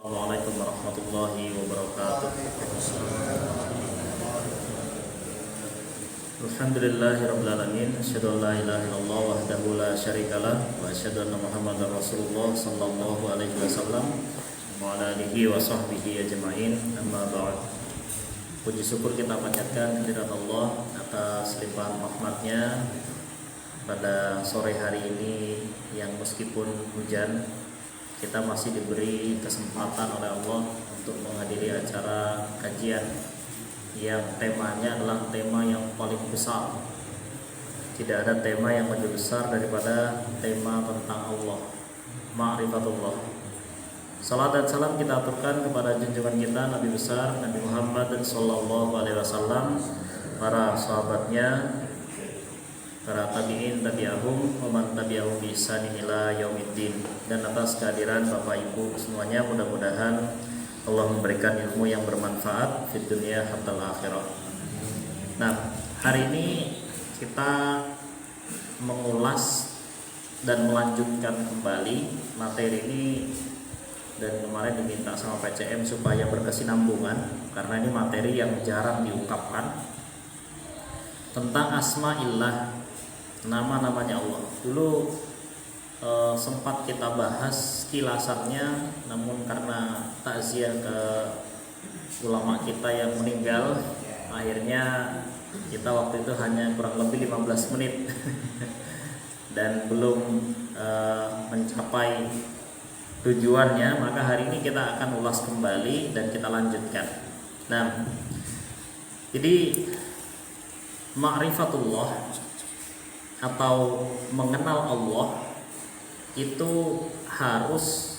Assalamualaikum warahmatullahi wabarakatuh. Alhamdulillahirabbil alamin. Asyhadu an la ilaha illallah wahdahu la syarikalah wa asyhadu anna Muhammadar Rasulullah sallallahu alaihi wasallam wa ala alihi wa sahbihi ajma'in. Amma ba'd. Puji syukur kita panjatkan kehadirat Allah atas limpahan rahmat-Nya pada sore hari ini yang meskipun hujan, kita masih diberi kesempatan oleh Allah untuk menghadiri acara kajian yang temanya adalah tema yang paling besar. Tidak ada tema yang lebih besar daripada tema tentang Allah, ma'rifatullah. Salat dan salam kita aturkan kepada junjungan kita Nabi besar Nabi Muhammad sallallahu alaihi wasallam, para sahabatnya, para tabi'in, tabi'ahum, wa man tabi'ahum bi ihsanin ila yaumiddin, dan atas kehadiran Bapak Ibu semuanya, mudah-mudahan Allah memberikan ilmu yang bermanfaat di dunia hatta akhirah. Nah, hari ini kita mengulas dan melanjutkan kembali materi ini, dan kemarin diminta sama PCM supaya berkesinambungan karena ini materi yang jarang diungkapkan tentang asma'illah, nama-namanya Allah. Dulu sempat kita bahas kilasannya, namun karena takziah ke ulama kita yang meninggal, akhirnya kita waktu itu hanya kurang lebih 15 menit dan belum mencapai tujuannya. Maka hari ini kita akan ulas kembali dan kita lanjutkan. Nah, jadi ma'rifatullah atau mengenal Allah itu harus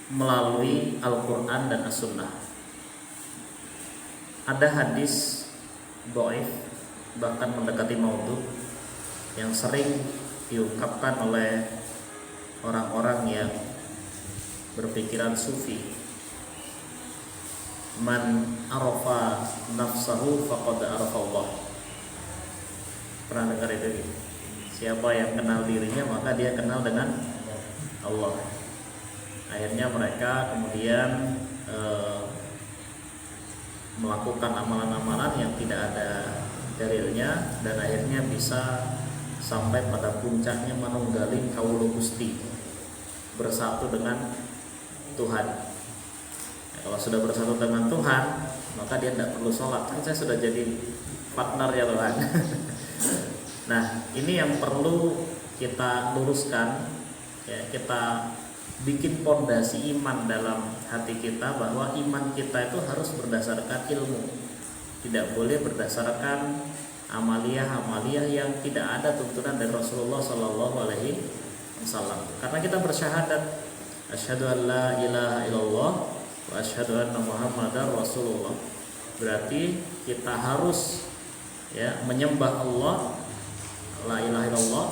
melalui Al-Quran dan As-Sunnah. Ada hadis dhaif, bahkan mendekati maudhu, yang sering diungkapkan oleh orang-orang yang berpikiran sufi. Man arafa nafsahu faqad arafa Allah. Pernah dengar itu? Siapa yang kenal dirinya maka dia kenal dengan Allah. Akhirnya mereka kemudian melakukan amalan-amalan yang tidak ada dalilnya, dan akhirnya bisa sampai pada puncaknya manunggaling kaulu Gusti, bersatu dengan Tuhan. Nah, kalau sudah bersatu dengan Tuhan, maka dia tidak perlu sholat. Kan saya sudah jadi partner ya Tuhan. Nah, ini yang perlu kita luruskan, ya, kita bikin pondasi iman dalam hati kita, bahwa iman kita itu harus berdasarkan ilmu, tidak boleh berdasarkan amaliyah-amaliyah yang tidak ada tuntunan dari Rasulullah Sallallahu Alaihi Wasallam. Karena kita bersyahadat, asyhadu an la ilaha illallah wa asyhadu anna Muhammadar Rasulullah. Berarti kita harus menyembah Allah, la ilaha illallah,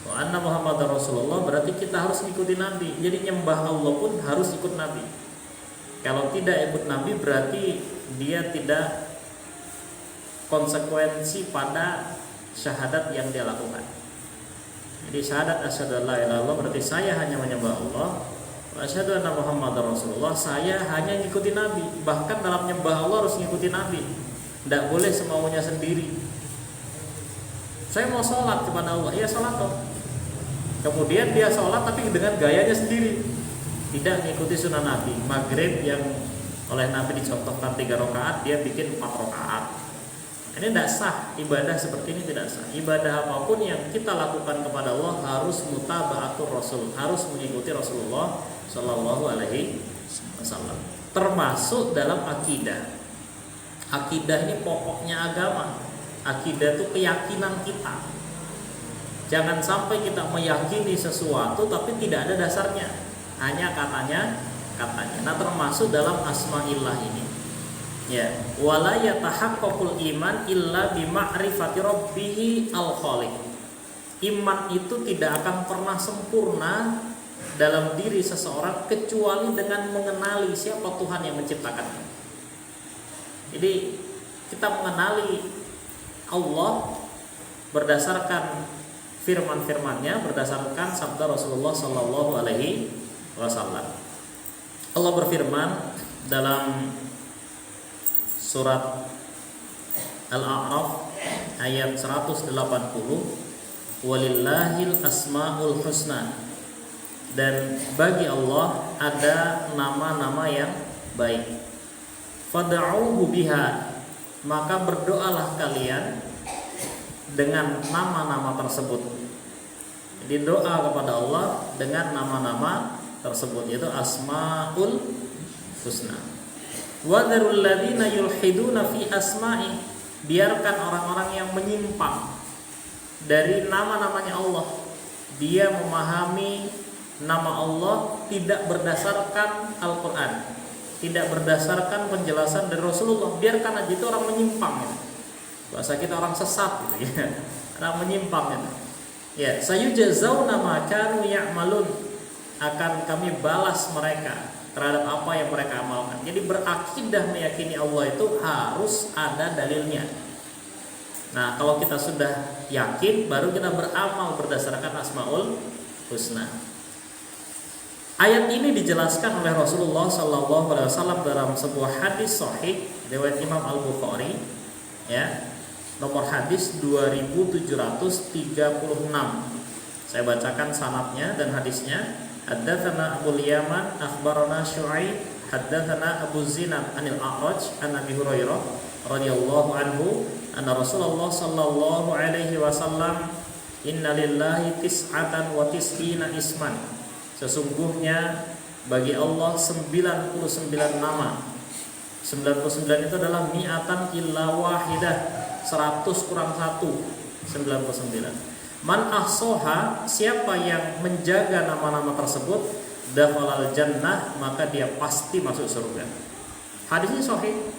wa anna Muhammadar Rasulullah, berarti kita harus ikuti Nabi. Jadi nyembah Allah pun harus ikut Nabi. Kalau tidak ikut Nabi, berarti dia tidak konsekuensi pada syahadat yang dia lakukan. Jadi syahadat asyhadu an la ilaha illallah berarti saya hanya menyembah Allah, wa asyhadu anna Muhammadar Rasulullah, saya hanya ngikuti Nabi. Bahkan dalam nyembah Allah harus ngikuti Nabi, tidak boleh semaunya sendiri. Saya mau sholat kepada Allah, ya sholat toh. Kemudian dia sholat tapi dengan gayanya sendiri, tidak mengikuti sunnah Nabi. Maghrib yang oleh Nabi dicontohkan 3 rakaat, dia bikin 4 rakaat. Ini tidak sah. Ibadah seperti ini tidak sah. Ibadah apapun yang kita lakukan kepada Allah harus mutaba'atur Rasul, harus mengikuti Rasulullah Sallallahu Alaihi Wasallam. Termasuk dalam akidah. Akidah ini pokoknya agama. Akidah itu keyakinan kita. Jangan sampai kita meyakini sesuatu tapi tidak ada dasarnya, hanya katanya. Nah, termasuk dalam asma'illah ini, ya, wala yatahaqqaqul iman illa bi ma'rifati rabbih al-khaliq. Iman itu tidak akan pernah sempurna dalam diri seseorang kecuali dengan mengenali siapa Tuhan yang menciptakannya. Jadi kita mengenali Allah berdasarkan firman-firmannya, berdasarkan sabda Rasulullah Sallallahu Alaihi Wasallam. Allah berfirman dalam surat Al-A'raf ayat 180, walillahil asmaul husna, dan bagi Allah ada nama-nama yang baik. Fad'uhu biha, maka berdoalah kalian dengan nama-nama tersebut. Jadi doa kepada Allah dengan nama-nama tersebut, yaitu asmaul husna. Wa dzarul ladzina yulhiduna fi asma'i, biarkan orang-orang yang menyimpang dari nama-namanya Allah. Dia memahami nama Allah tidak berdasarkan Al-Quran, tidak berdasarkan penjelasan dari Rasulullah. Biarkan aja, itu orang menyimpang ya. Bahasa kita orang sesat gitu ya. Orang menyimpang gitu. Ya, sayujazawna ma kanu ya'malun, akan kami balas mereka terhadap apa yang mereka amalkan. Jadi berakidah meyakini Allah itu harus ada dalilnya. Nah, kalau kita sudah yakin, baru kita beramal berdasarkan Asmaul Husna. Ayat ini dijelaskan oleh Rasulullah SAW dalam sebuah hadis sahih riwayat Imam Al-Bukhari, ya, nomor hadis 2736. Saya bacakan sanadnya dan hadisnya. Haddatsana Abu Yaman akhbarana Syu'aib haddatsana Abu Zinad anil A'raj an Abi Hurairah radhiyallahu anhu anna Rasulullah sallallahu alaihi wasallam inna lillahi tis'atan wa tis'ina isman, sesungguhnya bagi Allah 99 nama. 99 itu adalah mi'atan illa wahidah, 100 kurang 1, 99. Man ahsoha, siapa yang menjaga nama-nama tersebut, dakhalal jannah, maka dia pasti masuk surga. Hadis ini sahih.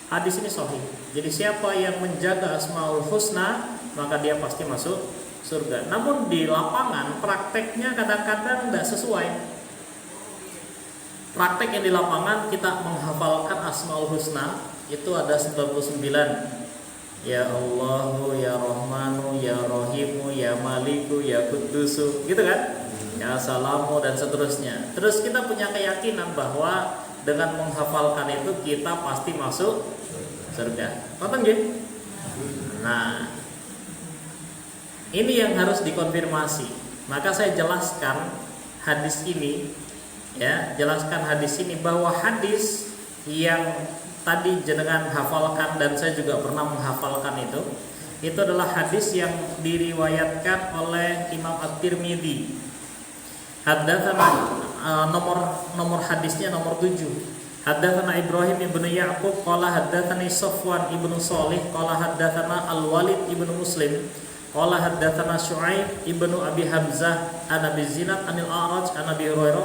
Hadis ini sahih. Jadi siapa yang menjaga Asmaul Husna, maka dia pasti masuk surga. Namun di lapangan prakteknya kadang-kadang tidak sesuai. Praktek yang di lapangan kita menghafalkan Asmaul Husna itu ada 99. Ya Allahu, Ya Rahmanu, Ya Rahimu, Ya Maliku, Ya Qudusu, gitu kan? Ya Salamu dan seterusnya. Terus kita punya keyakinan bahwa dengan menghafalkan itu kita pasti masuk surga. Nonton nggih? Nah, ini yang harus dikonfirmasi. Maka saya jelaskan hadis ini, ya, jelaskan hadis ini bahwa hadis yang tadi jenengan hafalkan dan saya juga pernah menghafalkan itu adalah hadis yang diriwayatkan oleh Imam At-Tirmidzi. Haddatsana nomor hadisnya nomor 7. Haddatsana Ibrahim ibnu Ya'qub qala haddatsani Safwan ibnu Shalih qala haddatsana Al-Walid ibnu Muslim qala haddatsana Syu'aib ibnu Abi Hamzah an Abi Zinad anil A'raj an Abi Hurairah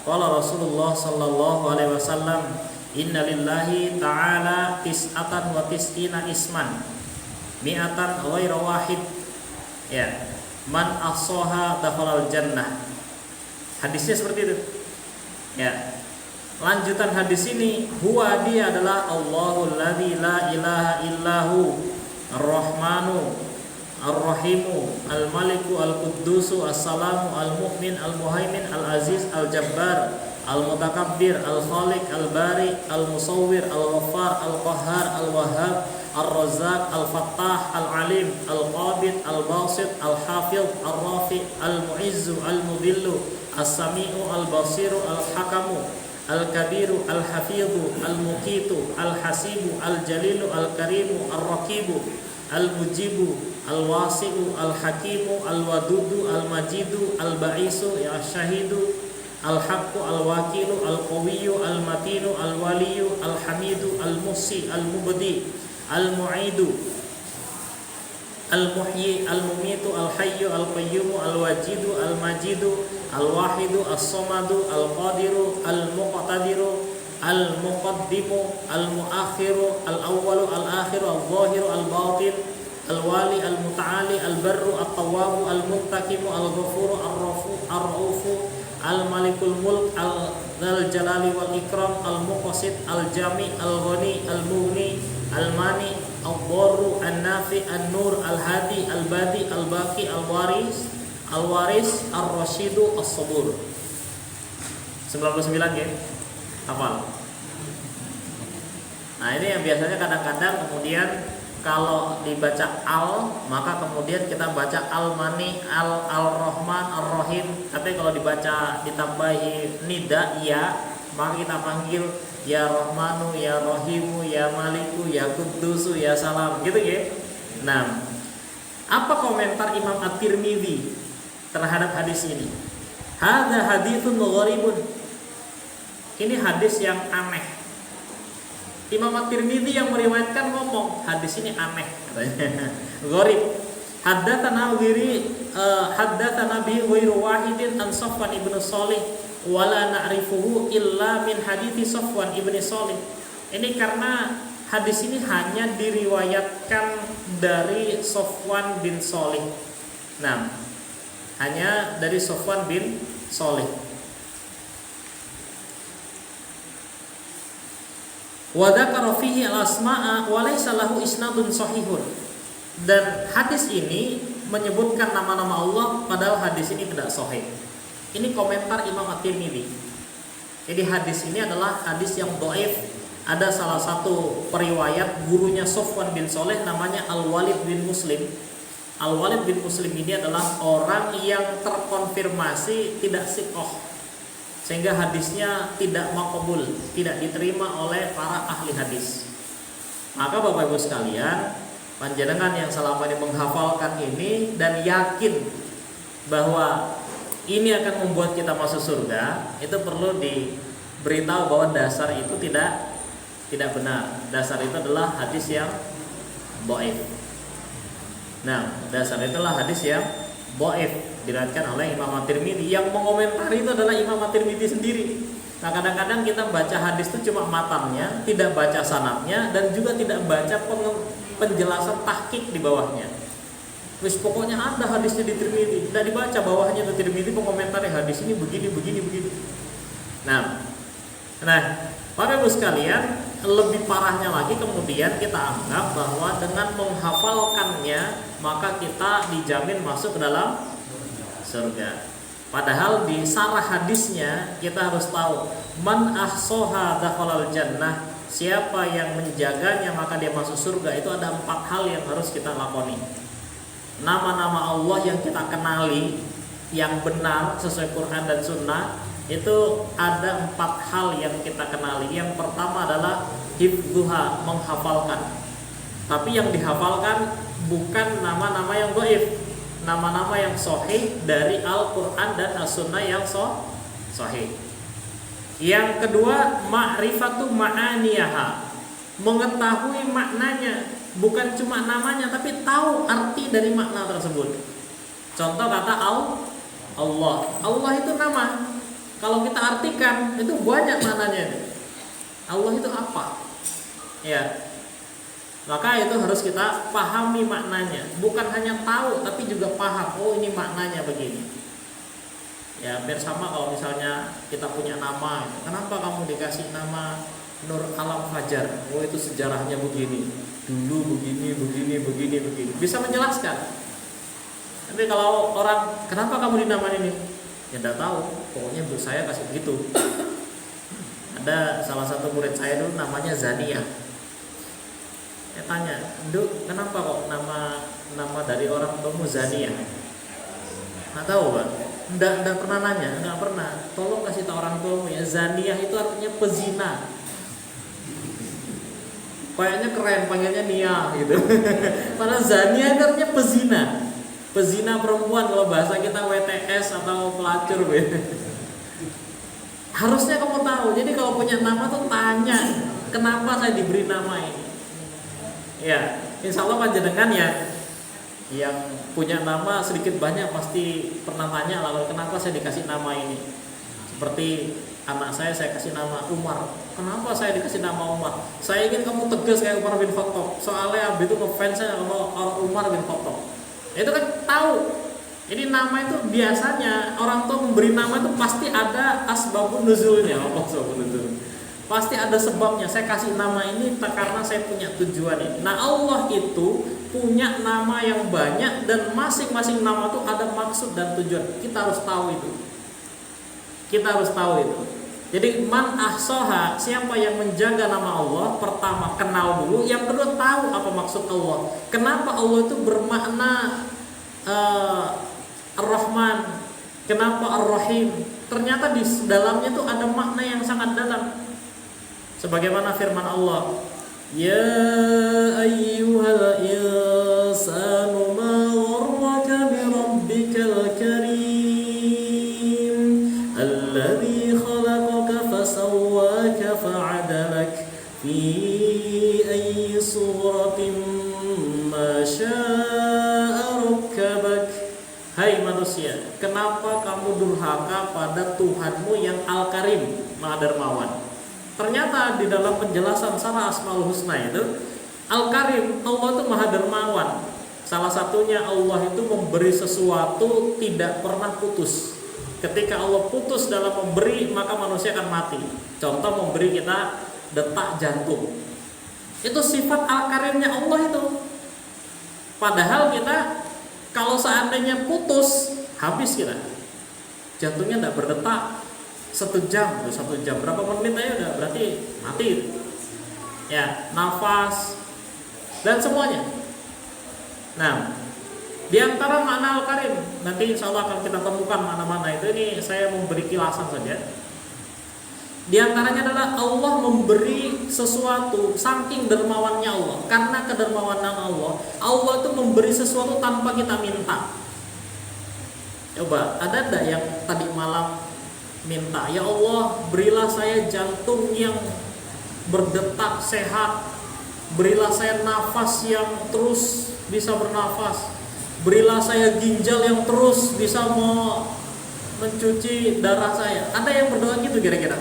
qala Rasulullah sallallahu alaihi wasallam inna lillahi ta'ala tis'atan wa tis'ina isman mi'atan ghaira wahid, ya, man ahsaha dakhalal jannah. Hadisnya seperti itu, ya. Lanjutan hadis ini, huwa, dia adalah Allahul ladzi la ilaha illahu ar-rahmanu ar-rahimu al-maliku al-quddusu as-salamu al-mu'min al-muhaimin al-aziz al-jabbar al-mutakabbir, al-khaliq, al-bari, al-musawwir, al-ghaffar, al-qahhar, al-wahhab, al-razzaq, al-fattah, al-alim, al-qabid, al-basit, al-hafidh, al-rafi, al-mu'izzu, al-mudhillu, as-sami'u, al-basiru, al-hakamu, al-kabiru, al-hafidhu, al-muqitu, al-hasibu, al-jalilu, al-karimu, al-raqibu, al-mujibu, al-wasi'u, al-hakimu, al-wadudu, al-majidu, al-ba'isu, ya syahidu, al-haqqu, al-wakilu, al-qawiyyu, al-matinu, al-waliyu, al-hamidu, al-muhsi, al-mubdi, al-mu'idu, al-muhyi, al-mumitu, al-hayyu, al-qayyumu, al-wajidu, al-majidu, al-wahidu, as-samadu, al-qadiru, al-muqtadiru, al-muqaddimu, al-muakhiru, al-awwalu, al-akhiru, al-zahiru, al-batin, al-wali, al-muta'ali, al-barru, at-tawwabu, al-muntakimu, al-ghafuru, ar-raufu, al-malikul mulk, al-jalali wal ikram, al-muqsit, al-jami, al-ghani, al-mughni, al-mani, al-dharru, an-nafi, an-nur, al-hadi, al-badi, al-baqi, al-waris, al-rasyidu, as-sabur. 99 ya? Hafal? Nah ini yang biasanya kadang-kadang kemudian kalau dibaca al, maka kemudian kita baca al-mani, al-rahman, ar-rahim. Tapi kalau dibaca ditambahi nida ya, maka kita panggil ya rahmanu, ya rahimu, ya maliku, ya kudusu, ya salam, gitu ya. Nah, apa komentar Imam At-Tirmidzi terhadap hadis ini? Hadza haditsun gharibun. Ini hadis yang aneh. Imam At-Tirmidzi yang meriwayatkan ngomong hadis ini aneh katanya. Gharib. Haddatsana bi ghairu wahidin an Safwan ibnu Shalih wala na'rifuhu illa min hadithi Safwan ibnu Shalih. Ini karena hadis ini hanya diriwayatkan dari Safwan bin Shalih. Nah, hanya dari Safwan bin Shalih. Wa dzakara fihi al-asma'a wa laysa lahu isnadun sahihun. Dan hadis ini menyebutkan nama-nama Allah padahal hadis ini tidak sahih. Ini komentar Imam At-Tirmidzi. Jadi hadis ini adalah hadis yang dhaif. Ada salah satu periwayat gurunya Safwan bin Shalih namanya Al-Walid bin Muslim. Al-Walid bin Muslim ini adalah orang yang terkonfirmasi tidak sihah, sehingga hadisnya tidak maqbul, tidak diterima oleh para ahli hadis. Maka Bapak Ibu sekalian, panjenengan yang selama ini menghafalkan ini dan yakin bahwa ini akan membuat kita masuk surga, itu perlu diberitahu bahwa dasar itu tidak benar. Dasar itu adalah hadis yang dhaif. Nah, dasar itulah hadis yang dhaif, diriwayatkan oleh Imam At-Tirmidzi. Yang mengomentari itu adalah Imam At-Tirmidzi sendiri. Nah, kadang-kadang kita baca hadis itu cuma matannya, tidak baca sanadnya, dan juga tidak baca penjelasan tahqiq di bawahnya. Wis pokoknya ada hadisnya di Tirmidzi, tidak dibaca bawahnya di Tirmidzi mengomentari hadis ini begini. Nah, Bapak Ibu sekalian, lebih parahnya lagi kemudian kita anggap bahwa dengan menghafalkannya maka kita dijamin masuk ke dalam surga. Padahal di sarah hadisnya kita harus tahu, man ahsoha dakhalal jannah, siapa yang menjaganya maka dia masuk surga. Itu ada 4 hal yang harus kita lakoni. Nama-nama Allah yang kita kenali yang benar sesuai Quran dan Sunnah, itu ada 4 hal yang kita kenali. Yang pertama adalah hifdzuha, menghafalkan. Tapi yang dihafalkan bukan nama-nama yang dhaif, nama-nama yang sahih dari Al-Quran dan As-Sunnah yang sahih. Yang kedua, ma'rifatu ma'aniyaha, mengetahui maknanya, bukan cuma namanya tapi tahu arti dari makna tersebut. Contoh kata Allah. Allah itu nama. Kalau kita artikan itu banyak maknanya. Allah itu apa? Ya. Maka itu harus kita pahami maknanya. Bukan hanya tahu tapi juga paham. Oh, ini maknanya begini. Ya, biar sama kalau misalnya kita punya nama. Kenapa kamu dikasih nama Nur Alam Fajar? Oh, itu sejarahnya begini. Dulu begini. Bisa menjelaskan. Tapi kalau orang, kenapa kamu dinamain ini? Ya tidak tahu, pokoknya ibu saya kasih begitu. Ada salah satu murid saya dulu namanya Zania. Saya tanya, "Nduk, kenapa kok nama dari orang tuamu Zania?" Nggak tahu, Pak. Nggak pernah nanya, nggak pernah. Tolong kasih tahu orang tuamu ya, Zania itu artinya pezina. Kayaknya keren, panggilnya Nia gitu. Padahal Zania itu artinya pezina. Pezina perempuan, kalau bahasa kita WTS atau pelacur. Harusnya kamu tahu. Jadi kalau punya nama tuh tanya, kenapa saya diberi nama ini. Ya, insya Allah panjenengan ya yang punya nama sedikit banyak pasti pernah tanya lah, kenapa saya dikasih nama ini. Seperti anak saya kasih nama Umar. Kenapa saya dikasih nama Umar? Saya ingin kamu tegas kayak Umar bin Khattab. Soalnya abis itu ngefansnya kalau Umar bin Khattab. Itu kan tahu. Jadi nama itu biasanya orang tua memberi nama itu pasti ada asbabun nuzulnya. Apa asbabun nuzul? Pasti ada sebabnya. Saya kasih nama ini karena saya punya tujuan ini. Nah, Allah itu punya nama yang banyak dan masing-masing nama itu ada maksud dan tujuan. Kita harus tahu itu. Jadi man ahsoha, siapa yang menjaga nama Allah, pertama kenal dulu, yang kedua tahu apa maksud Allah. Kenapa Allah itu bermakna Ar-Rahman, kenapa Ar-Rahim? Ternyata di dalamnya itu ada makna yang sangat dalam. Sebagaimana firman Allah, ya ayyuhal insanu ma gharraka bi rabbikal karim alladzi khalaqaka fasawwaka fa'adalak fi ayyi suratin ma syaa rakkabak. Hai manusia, kenapa kamu durhaka pada Tuhanmu yang Al-Karim, Maha Dermawan? Ternyata di dalam penjelasan Syarah Asmaul Husna itu, Al-Karim, Allah itu Maha Dermawan. Salah satunya Allah itu memberi sesuatu tidak pernah putus. Ketika Allah putus dalam memberi, maka manusia akan mati. Contoh memberi kita detak jantung. Itu sifat Al-Karimnya Allah itu. Padahal kita kalau seandainya putus, habis kita. Jantungnya tidak berdetak 1 jam berapa menit aja udah berarti mati. Ya, nafas dan semuanya. Nah, di antara makna Al-Karim, nanti insya Allah akan kita temukan mana-mana itu. Ini saya memberi kilasan saja. Di antaranya adalah Allah memberi sesuatu, saking dermawannya Allah. Karena kedermawanan Allah, Allah itu memberi sesuatu tanpa kita minta. Coba, ada enggak yang tadi malam minta, ya Allah berilah saya jantung yang berdetak sehat, berilah saya nafas yang terus bisa bernafas, berilah saya ginjal yang terus bisa mencuci darah saya. Ada yang berdoa gitu kira-kira?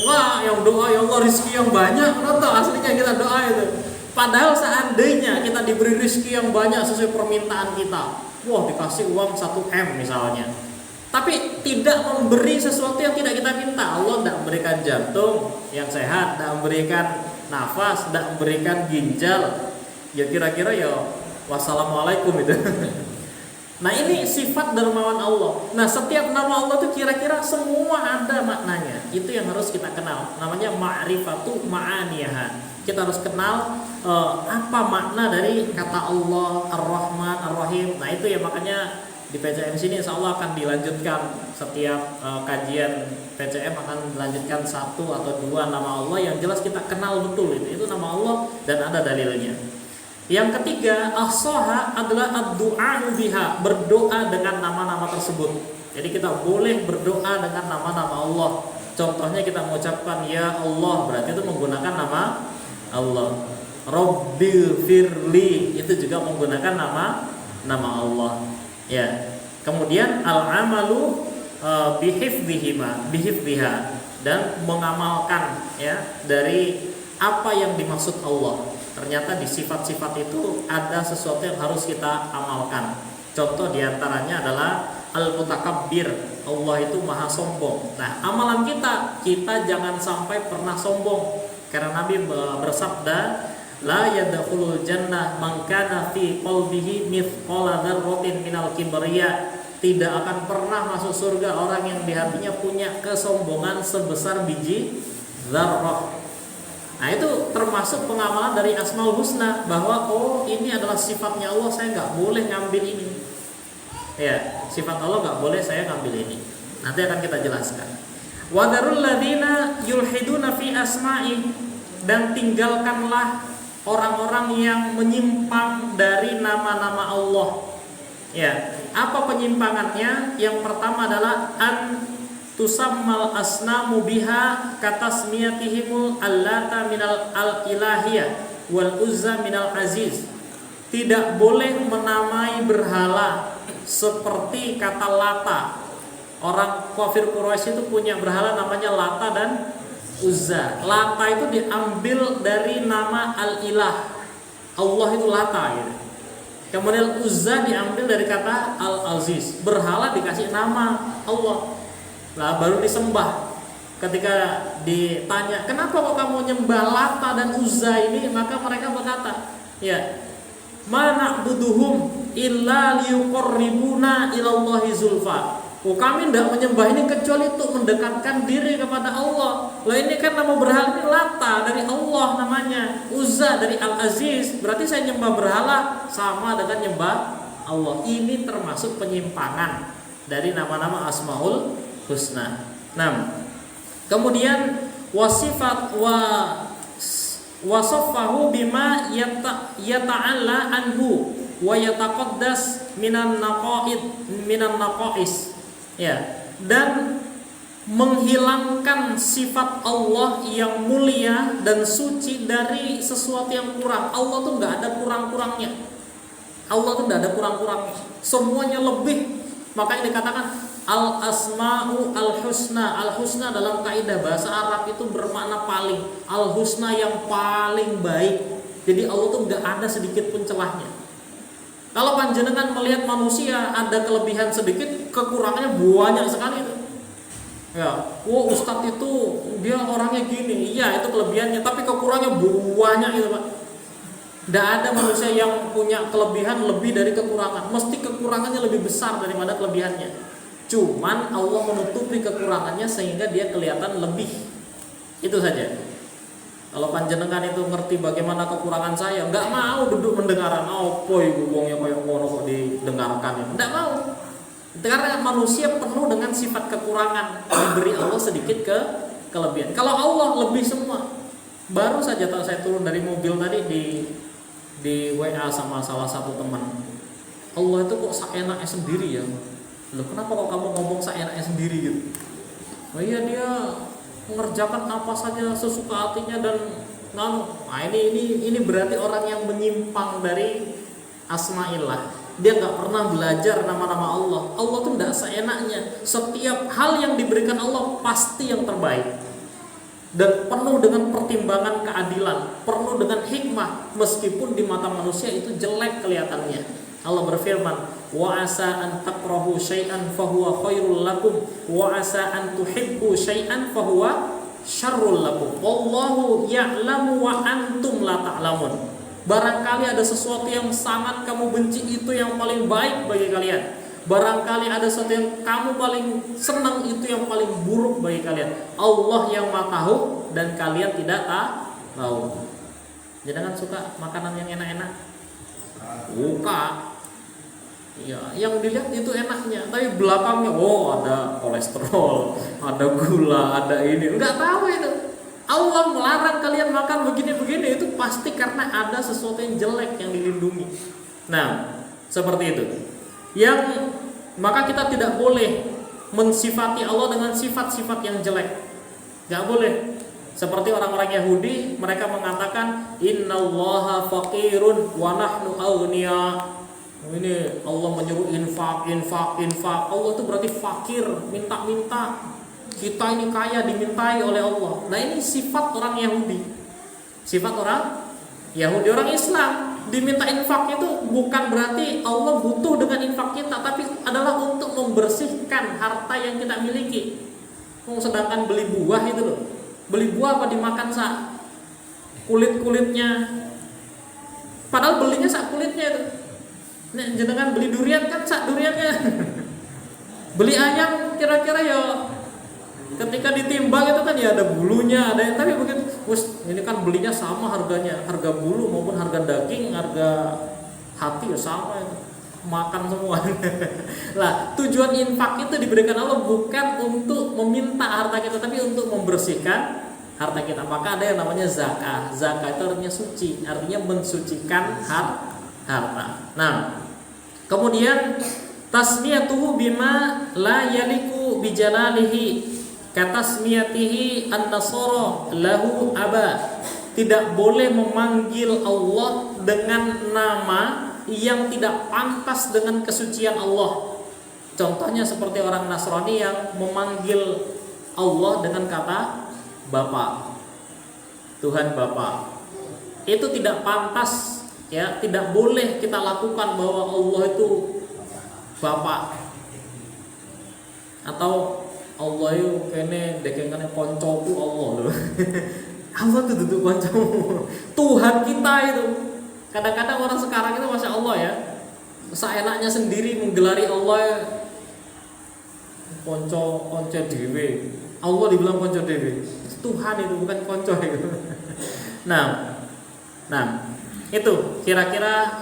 Wah, yang doa ya Allah rizki yang banyak, nonton aslinya kita doa itu. Padahal seandainya kita diberi rizki yang banyak sesuai permintaan kita, wah dikasih uang 1 M misalnya, tapi tidak memberi sesuatu yang tidak kita minta. Allah tidak memberikan jantung yang sehat, tidak memberikan nafas, tidak memberikan ginjal, ya kira-kira ya wassalamualaikum itu. Nah ini sifat dermawan Allah. Nah setiap nama Allah itu kira-kira semua ada maknanya. Itu yang harus kita kenal. Namanya ma'rifatu ma'aniyaha. Kita harus kenal apa makna dari kata Allah Ar-Rahman Ar-Rahim. Nah itu ya makanya di PCM sini insya Allah akan dilanjutkan. Setiap kajian PCM akan dilanjutkan 1 atau 2 nama Allah yang jelas kita kenal betul itu nama Allah dan ada dalilnya. Yang ketiga, as-soha adalah ad-du'a biha, berdoa dengan nama-nama tersebut. Jadi kita boleh berdoa dengan nama-nama Allah. Contohnya kita mengucapkan ya Allah, berarti itu menggunakan nama Allah. Rabbil firli, itu juga menggunakan nama Allah. Ya. Kemudian al-amalu bihifdhiha, dan mengamalkan ya dari apa yang dimaksud Allah. Ternyata di sifat-sifat itu ada sesuatu yang harus kita amalkan. Contoh diantaranya adalah al-mutakabbir, Allah itu maha sombong. Nah amalan kita jangan sampai pernah sombong. Karena Nabi bersabda, la yadkhulul jannah man kana fi qalbihi mithqala dzarratin minal kibriya. Tidak akan pernah masuk surga orang yang di hatinya punya kesombongan sebesar biji dzarrah. Nah itu termasuk pengamalan dari Asmaul Husna, bahwa oh ini adalah sifatnya Allah, saya nggak boleh ngambil ini. Ya, sifat Allah nggak boleh saya ngambil ini. Nanti akan kita jelaskan. Wadarul ladina yulhiduna fi asma'i, dan tinggalkanlah orang-orang yang menyimpang dari nama-nama Allah. Ya, apa penyimpangannya? Yang pertama adalah tusammal asnamu biha katasmiyatihimul allata minal al-ilahiyah wal uzza minal aziz. Tidak boleh menamai berhala seperti kata Lata. Orang kafir Quraisy itu punya berhala namanya Lata dan Uzza. Lata itu diambil dari nama al-ilah, Allah itu Lata gitu. Kemudian Uzza diambil dari kata al-aziz. Berhala dikasih nama Allah. Nah baru disembah. Ketika ditanya kenapa kok kamu nyembah Lata dan Uzza ini, maka mereka berkata, ya, ma na'buduhum illa liyuqarribuna ilallahi zulfa. Oh, kami tidak menyembah ini kecuali untuk mendekatkan diri kepada Allah. Lah ini kan nama berhala ini Lata dari Allah namanya, Uzza dari Al-Aziz. Berarti saya nyembah berhala sama dengan nyembah Allah. Ini termasuk penyimpangan dari nama-nama Asmaul Husna. Nah, kemudian wasifat wasaffahu bima yata'alla anhu wa yataqaddas minan naqais. Ya, dan menghilangkan sifat Allah yang mulia dan suci dari sesuatu yang kurang. Allah tuh nggak ada kurang-kurangnya. Allah tuh nggak ada kurang-kurangnya. Semuanya lebih. Makanya dikatakan al-asma'u al-husna. Al-husna dalam kaidah bahasa Arab itu bermakna paling. Al-husna yang paling baik. Jadi Allah tuh nggak ada sedikit pun celahnya. Kalau panjenengan melihat manusia ada kelebihan sedikit, kekurangannya banyak sekali itu. Ya, ustadz itu dia orangnya gini, iya itu kelebihannya, tapi kekurangannya banyak itu Pak. Tidak ada manusia yang punya kelebihan lebih dari kekurangan. Mesti kekurangannya lebih besar daripada kelebihannya. Cuman Allah menutupi kekurangannya sehingga dia kelihatan lebih. Itu saja. Kalau panjenengan itu ngerti bagaimana kekurangan saya, nggak mau duduk mendengarkan apa ibu wongnya kayak ngono kok didengarkan itu, nggak mau. Karena manusia penuh dengan sifat kekurangan, diberi Allah sedikit kelebihan. Kalau Allah lebih semua. Baru saja saya turun dari mobil tadi di WA sama salah satu teman. Allah itu kok seenaknya sendiri ya. Loh, kenapa kok kamu ngomong seenaknya sendiri gitu? Oh iya, dia mengerjakan apa saja sesuka hatinya dan nah ini berarti orang yang menyimpang dari asma'illah. Dia nggak pernah belajar nama-nama Allah. Allah tuh nggak seenaknya. Setiap hal yang diberikan Allah pasti yang terbaik dan penuh dengan pertimbangan keadilan, penuh dengan hikmah. Meskipun di mata manusia itu jelek kelihatannya. Allah berfirman, wa asa an takrahu syai'an fahuwa khairul lakum wa asa an tuhibbu syai'an fahuwa syarrul lakum wallahu ya'lamu wa antum la ta'lamun. Barangkali ada sesuatu yang sangat kamu benci, itu yang paling baik bagi kalian. Barangkali ada sesuatu yang kamu paling senang, itu yang paling buruk bagi kalian. Allah yang Maha tahu dan kalian tidak tahu. Jangan suka makanan yang enak-enak. Buka. Ya, yang dilihat itu enaknya, tapi belakangnya ada kolesterol, ada gula, ada ini. Enggak tahu itu. Allah melarang kalian makan begini-begini, itu pasti karena ada sesuatu yang jelek yang dilindungi. Nah, seperti itu. Yang maka kita tidak boleh mensifati Allah dengan sifat-sifat yang jelek. Enggak boleh. Seperti orang-orang Yahudi, mereka mengatakan innallaha faqirun wa nahnu aghnia. Ini Allah menyuruh infak. Allah itu berarti fakir, minta-minta. Kita ini kaya dimintai oleh Allah. Nah, ini sifat orang Yahudi. Sifat orang Yahudi. Orang Islam diminta infak itu bukan berarti Allah butuh dengan infak kita, tapi adalah untuk membersihkan harta yang kita miliki. Sedangkan beli buah itu loh, beli buah apa dimakan kulit-kulitnya, padahal belinya kulitnya itu. Nah, jenengan beli durian kan duriannya. Beli ayam kira-kira ya ketika ditimbang itu kan ya ada bulunya, ada yang, tapi begitu ini kan belinya sama harganya, harga bulu maupun harga daging, harga hati ya sama itu. Makan semua. Lah, tujuan infak itu diberikan Allah bukan untuk meminta harta kita, tapi untuk membersihkan harta kita. Maka ada yang namanya zakah. Zakah itu artinya suci, artinya mensucikan harta. Nah, kemudian tasmiyatuhu bima la yaliku bijalalihi katasmiyatihi an-nasara lahu aba. Tidak boleh memanggil Allah dengan nama yang tidak pantas dengan kesucian Allah. Contohnya seperti orang Nasrani yang memanggil Allah dengan kata Bapa, Tuhan Bapa. Itu tidak pantas. Ya, tidak boleh kita lakukan bahwa Allah itu Bapak atau Allah itu kene dekengane koncoku Allah loh. Allah itu duduk koncomu. Tuhan kita itu. Kadang-kadang orang sekarang itu Masya Allah ya, seenaknya sendiri menggelari Allah. konco dewe. Allah dibilang konco dewe. Tuhan itu bukan konco itu. Nah, itu kira-kira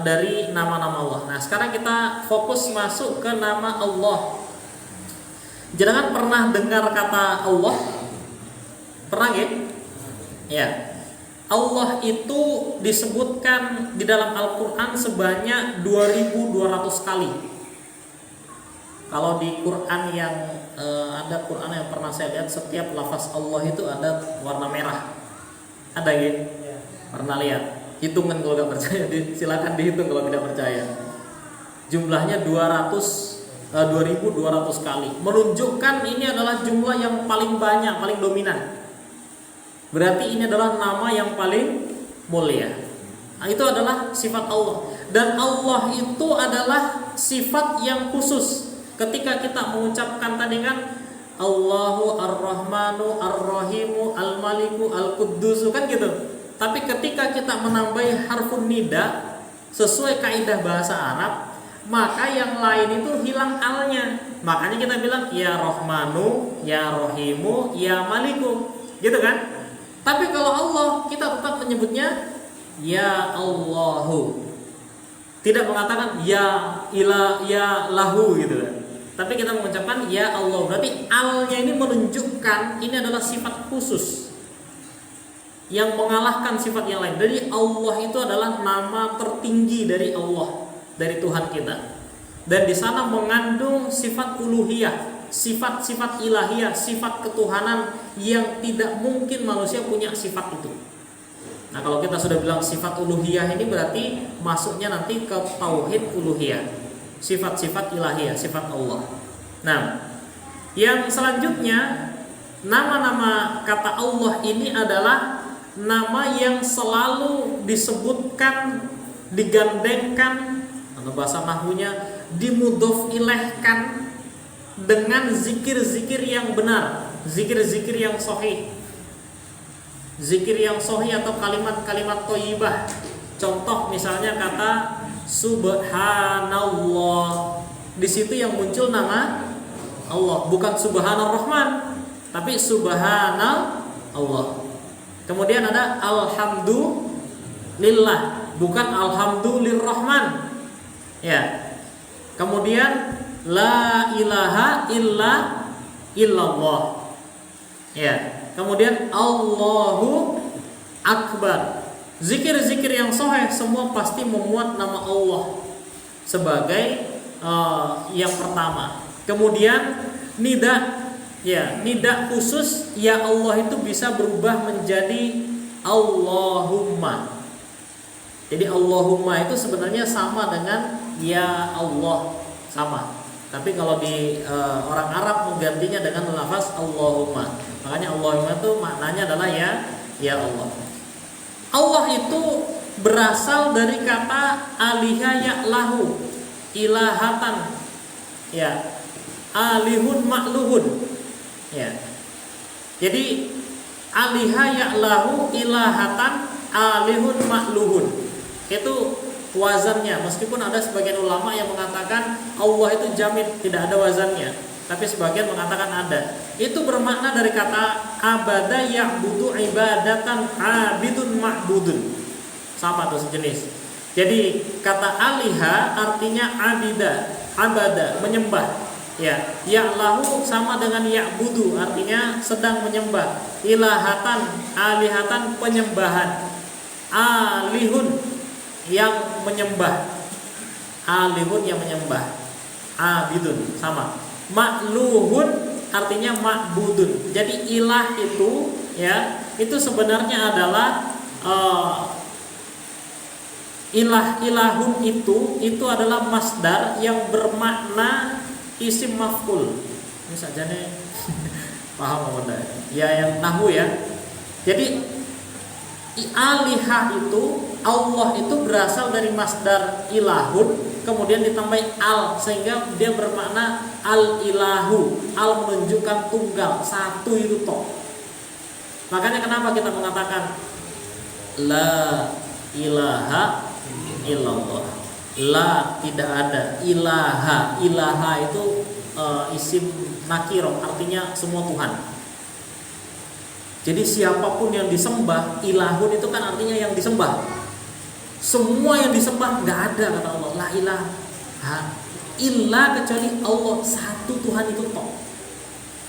dari nama-nama Allah. Nah, sekarang kita fokus masuk ke nama Allah. Jangan pernah dengar kata Allah? Pernah ya? Ya. Allah itu disebutkan di dalam Al-Quran sebanyak 2200 kali. Kalau di Quran yang ada Quran yang pernah saya lihat, setiap lafaz Allah itu ada warna merah. Ada ya? Pernah lihat? Hitungan kalau nggak percaya, silakan dihitung kalau tidak percaya. Jumlahnya 2200 kali. Menunjukkan ini adalah jumlah yang paling banyak, paling dominan. Berarti ini adalah nama yang paling mulia. Nah, itu adalah sifat Allah. Dan Allah itu adalah sifat yang khusus. Ketika kita mengucapkan tadi kan Allahu Ar-Rahmanu Ar-Rahimu Al-Maliku Al-Quddusu kan gitu. Tapi ketika kita menambahi harfun nida sesuai kaidah bahasa Arab, maka yang lain itu hilang alnya. Makanya kita bilang ya Rahmanu, ya Rahimu, ya Maliku. Gitu kan? Tapi kalau Allah kita tetap menyebutnya ya Allahu. Tidak mengatakan ya lahu gitu kan. Tapi kita mengucapkan ya Allah. Berarti alnya ini menunjukkan ini adalah sifat khusus yang mengalahkan sifat yang lain. Jadi Allah itu adalah nama tertinggi dari Allah, dari Tuhan kita. Dan di sana mengandung sifat uluhiyah, sifat-sifat ilahiyah, sifat ketuhanan yang tidak mungkin manusia punya sifat itu. Nah, kalau kita sudah bilang sifat uluhiyah ini berarti masuknya nanti ke tauhid uluhiyah, sifat-sifat ilahiyah, sifat Allah. Nah, yang selanjutnya nama-nama kata Allah ini adalah nama yang selalu disebutkan, digandengkan, atau bahasa nahwunya dimudhof ilaihkan dengan zikir-zikir yang benar, zikir-zikir yang sahih. Zikir yang sahih atau kalimat-kalimat thayyibah. Contoh misalnya kata subhanallah. Di situ yang muncul nama Allah, bukan subhanar rahman, tapi subhanallah. Kemudian ada alhamdulillah, bukan alhamdulillahirrahman. Ya. Kemudian la ilaha illallah. Ya. Kemudian Allahu Akbar. Zikir-zikir yang sahih semua pasti memuat nama Allah sebagai yang pertama. Kemudian nida, ya, nida khusus ya Allah itu bisa berubah menjadi Allahumma. Jadi Allahumma itu sebenarnya sama dengan ya Allah, sama. Tapi kalau di orang Arab menggantinya dengan lafaz Allahumma. Makanya Allahumma itu maknanya adalah ya Allah. Allah itu berasal dari kata aliha ya'lahu, ilahatan. Ya. Alihun ma'luhun. Ya. Jadi aliha ya'lahu ilahatan alihun ma'luhun. Itu wazannya. Meskipun ada sebagian ulama yang mengatakan Allah itu jamid, tidak ada wazannya. Tapi sebagian mengatakan ada. Itu bermakna dari kata abada ya'budu ibadatan abidun ma'budun. Sama tuh sejenis. Jadi kata aliha artinya abida, abada, menyembah. Ya, ya'lahu sama dengan ya'budu artinya sedang menyembah. Ilahatan, alihatan penyembahan. Alihun yang menyembah. Alihun yang menyembah. Abidun sama. Makluhun artinya ma'budun. Jadi ilah itu ya, itu sebenarnya adalah ilahun itu adalah masdar yang bermakna isim maf'ul. Ini saja nih paham enggak? Ya yang nahwu ya. Jadi alihah itu Allah itu berasal dari masdar ilahun kemudian ditambahi al sehingga dia bermakna al-ilahu. Al menunjukkan tunggal, satu itu toh. Makanya kenapa kita mengatakan la ilaha illallah. La tidak ada, ilaha. Ilaha itu isim nakiro, artinya semua Tuhan. Jadi siapapun yang disembah, ilahun itu kan artinya yang disembah. Semua yang disembah nggak ada, kata Allah. La ilaha illa, kecuali Allah, satu Tuhan itu toh.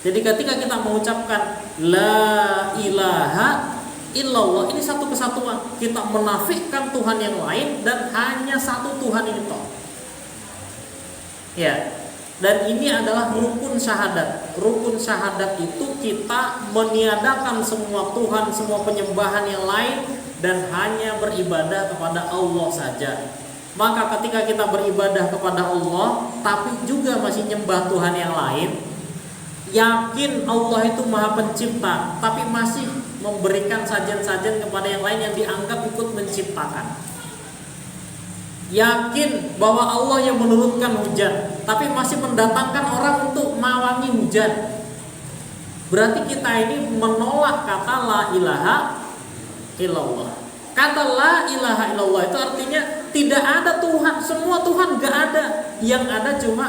Jadi ketika kita mengucapkan la ilaha illallah, ini satu kesatuan. Kita menafikan Tuhan yang lain dan hanya satu Tuhan ini toh. Ya. Dan ini adalah rukun syahadat. Rukun syahadat itu kita meniadakan semua Tuhan, semua penyembahan yang lain, dan hanya beribadah kepada Allah saja. Maka ketika kita beribadah kepada Allah tapi juga masih nyembah Tuhan yang lain, yakin Allah itu Maha Pencipta, tapi masih memberikan sajian-sajian kepada yang lain yang dianggap ikut menciptakan. Yakin bahwa Allah yang menurunkan hujan, tapi masih mendatangkan orang untuk mawangi hujan. Berarti kita ini menolak kata la ilaha illallah. Kata la ilaha illallah itu artinya tidak ada Tuhan, semua Tuhan gak ada. Yang ada cuma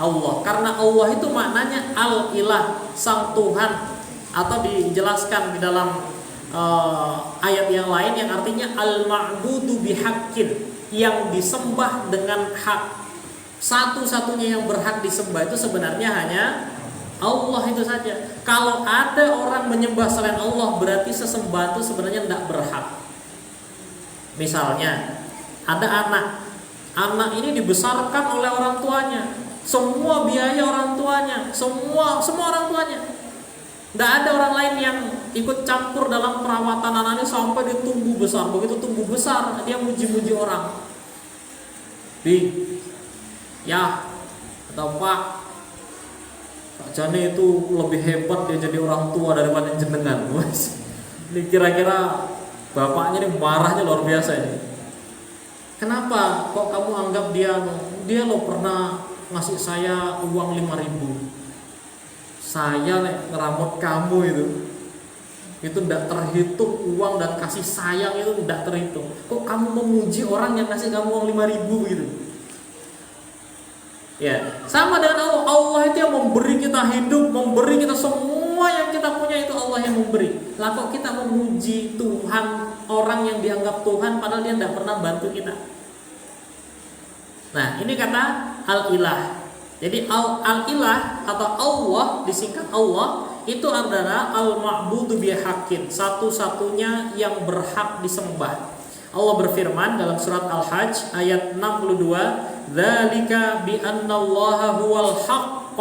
Allah. Karena Allah itu maknanya al-ilah, sang Tuhan. Atau dijelaskan di dalam ayat yang lain yang artinya al-ma'budu bihaqqin, yang disembah dengan hak. Satu-satunya yang berhak disembah itu sebenarnya hanya Allah itu saja. Kalau ada orang menyembah selain Allah, berarti sesembahan itu sebenarnya tidak berhak. Misalnya ada anak ini dibesarkan oleh orang tuanya, semua biaya orang tuanya, semua orang tuanya. Tidak ada orang lain yang ikut campur dalam perawatan anaknya sampai dia tumbuh besar. Begitu tumbuh besar, dia muji-muji orang. Ya, atau Pak Jani itu lebih hebat, dia jadi orang tua daripada jenengan. Ini kira-kira bapaknya ini marahnya luar biasa ini. Kenapa kok kamu anggap dia lo pernah ngasih saya uang 5.000. Saya ngeramut kamu itu tidak terhitung, uang dan kasih sayang itu tidak terhitung. Kok kamu memuji orang yang kasih kamu uang 5.000 gitu? Ya, sama dengan Allah. Allah itu yang memberi kita hidup, memberi kita semua yang kita punya, itu Allah yang memberi. Lah kok kita memuji Tuhan, orang yang dianggap Tuhan padahal dia tidak pernah bantu kita. Nah, ini kata al-ilah. Jadi al-ilah atau Allah, disingkat Allah, itu adalah al-ma'budu bihaqqin, satu-satunya yang berhak disembah. Allah berfirman dalam surat Al-Hajj ayat 62, "Dzalika bi annallaha huwal haqq."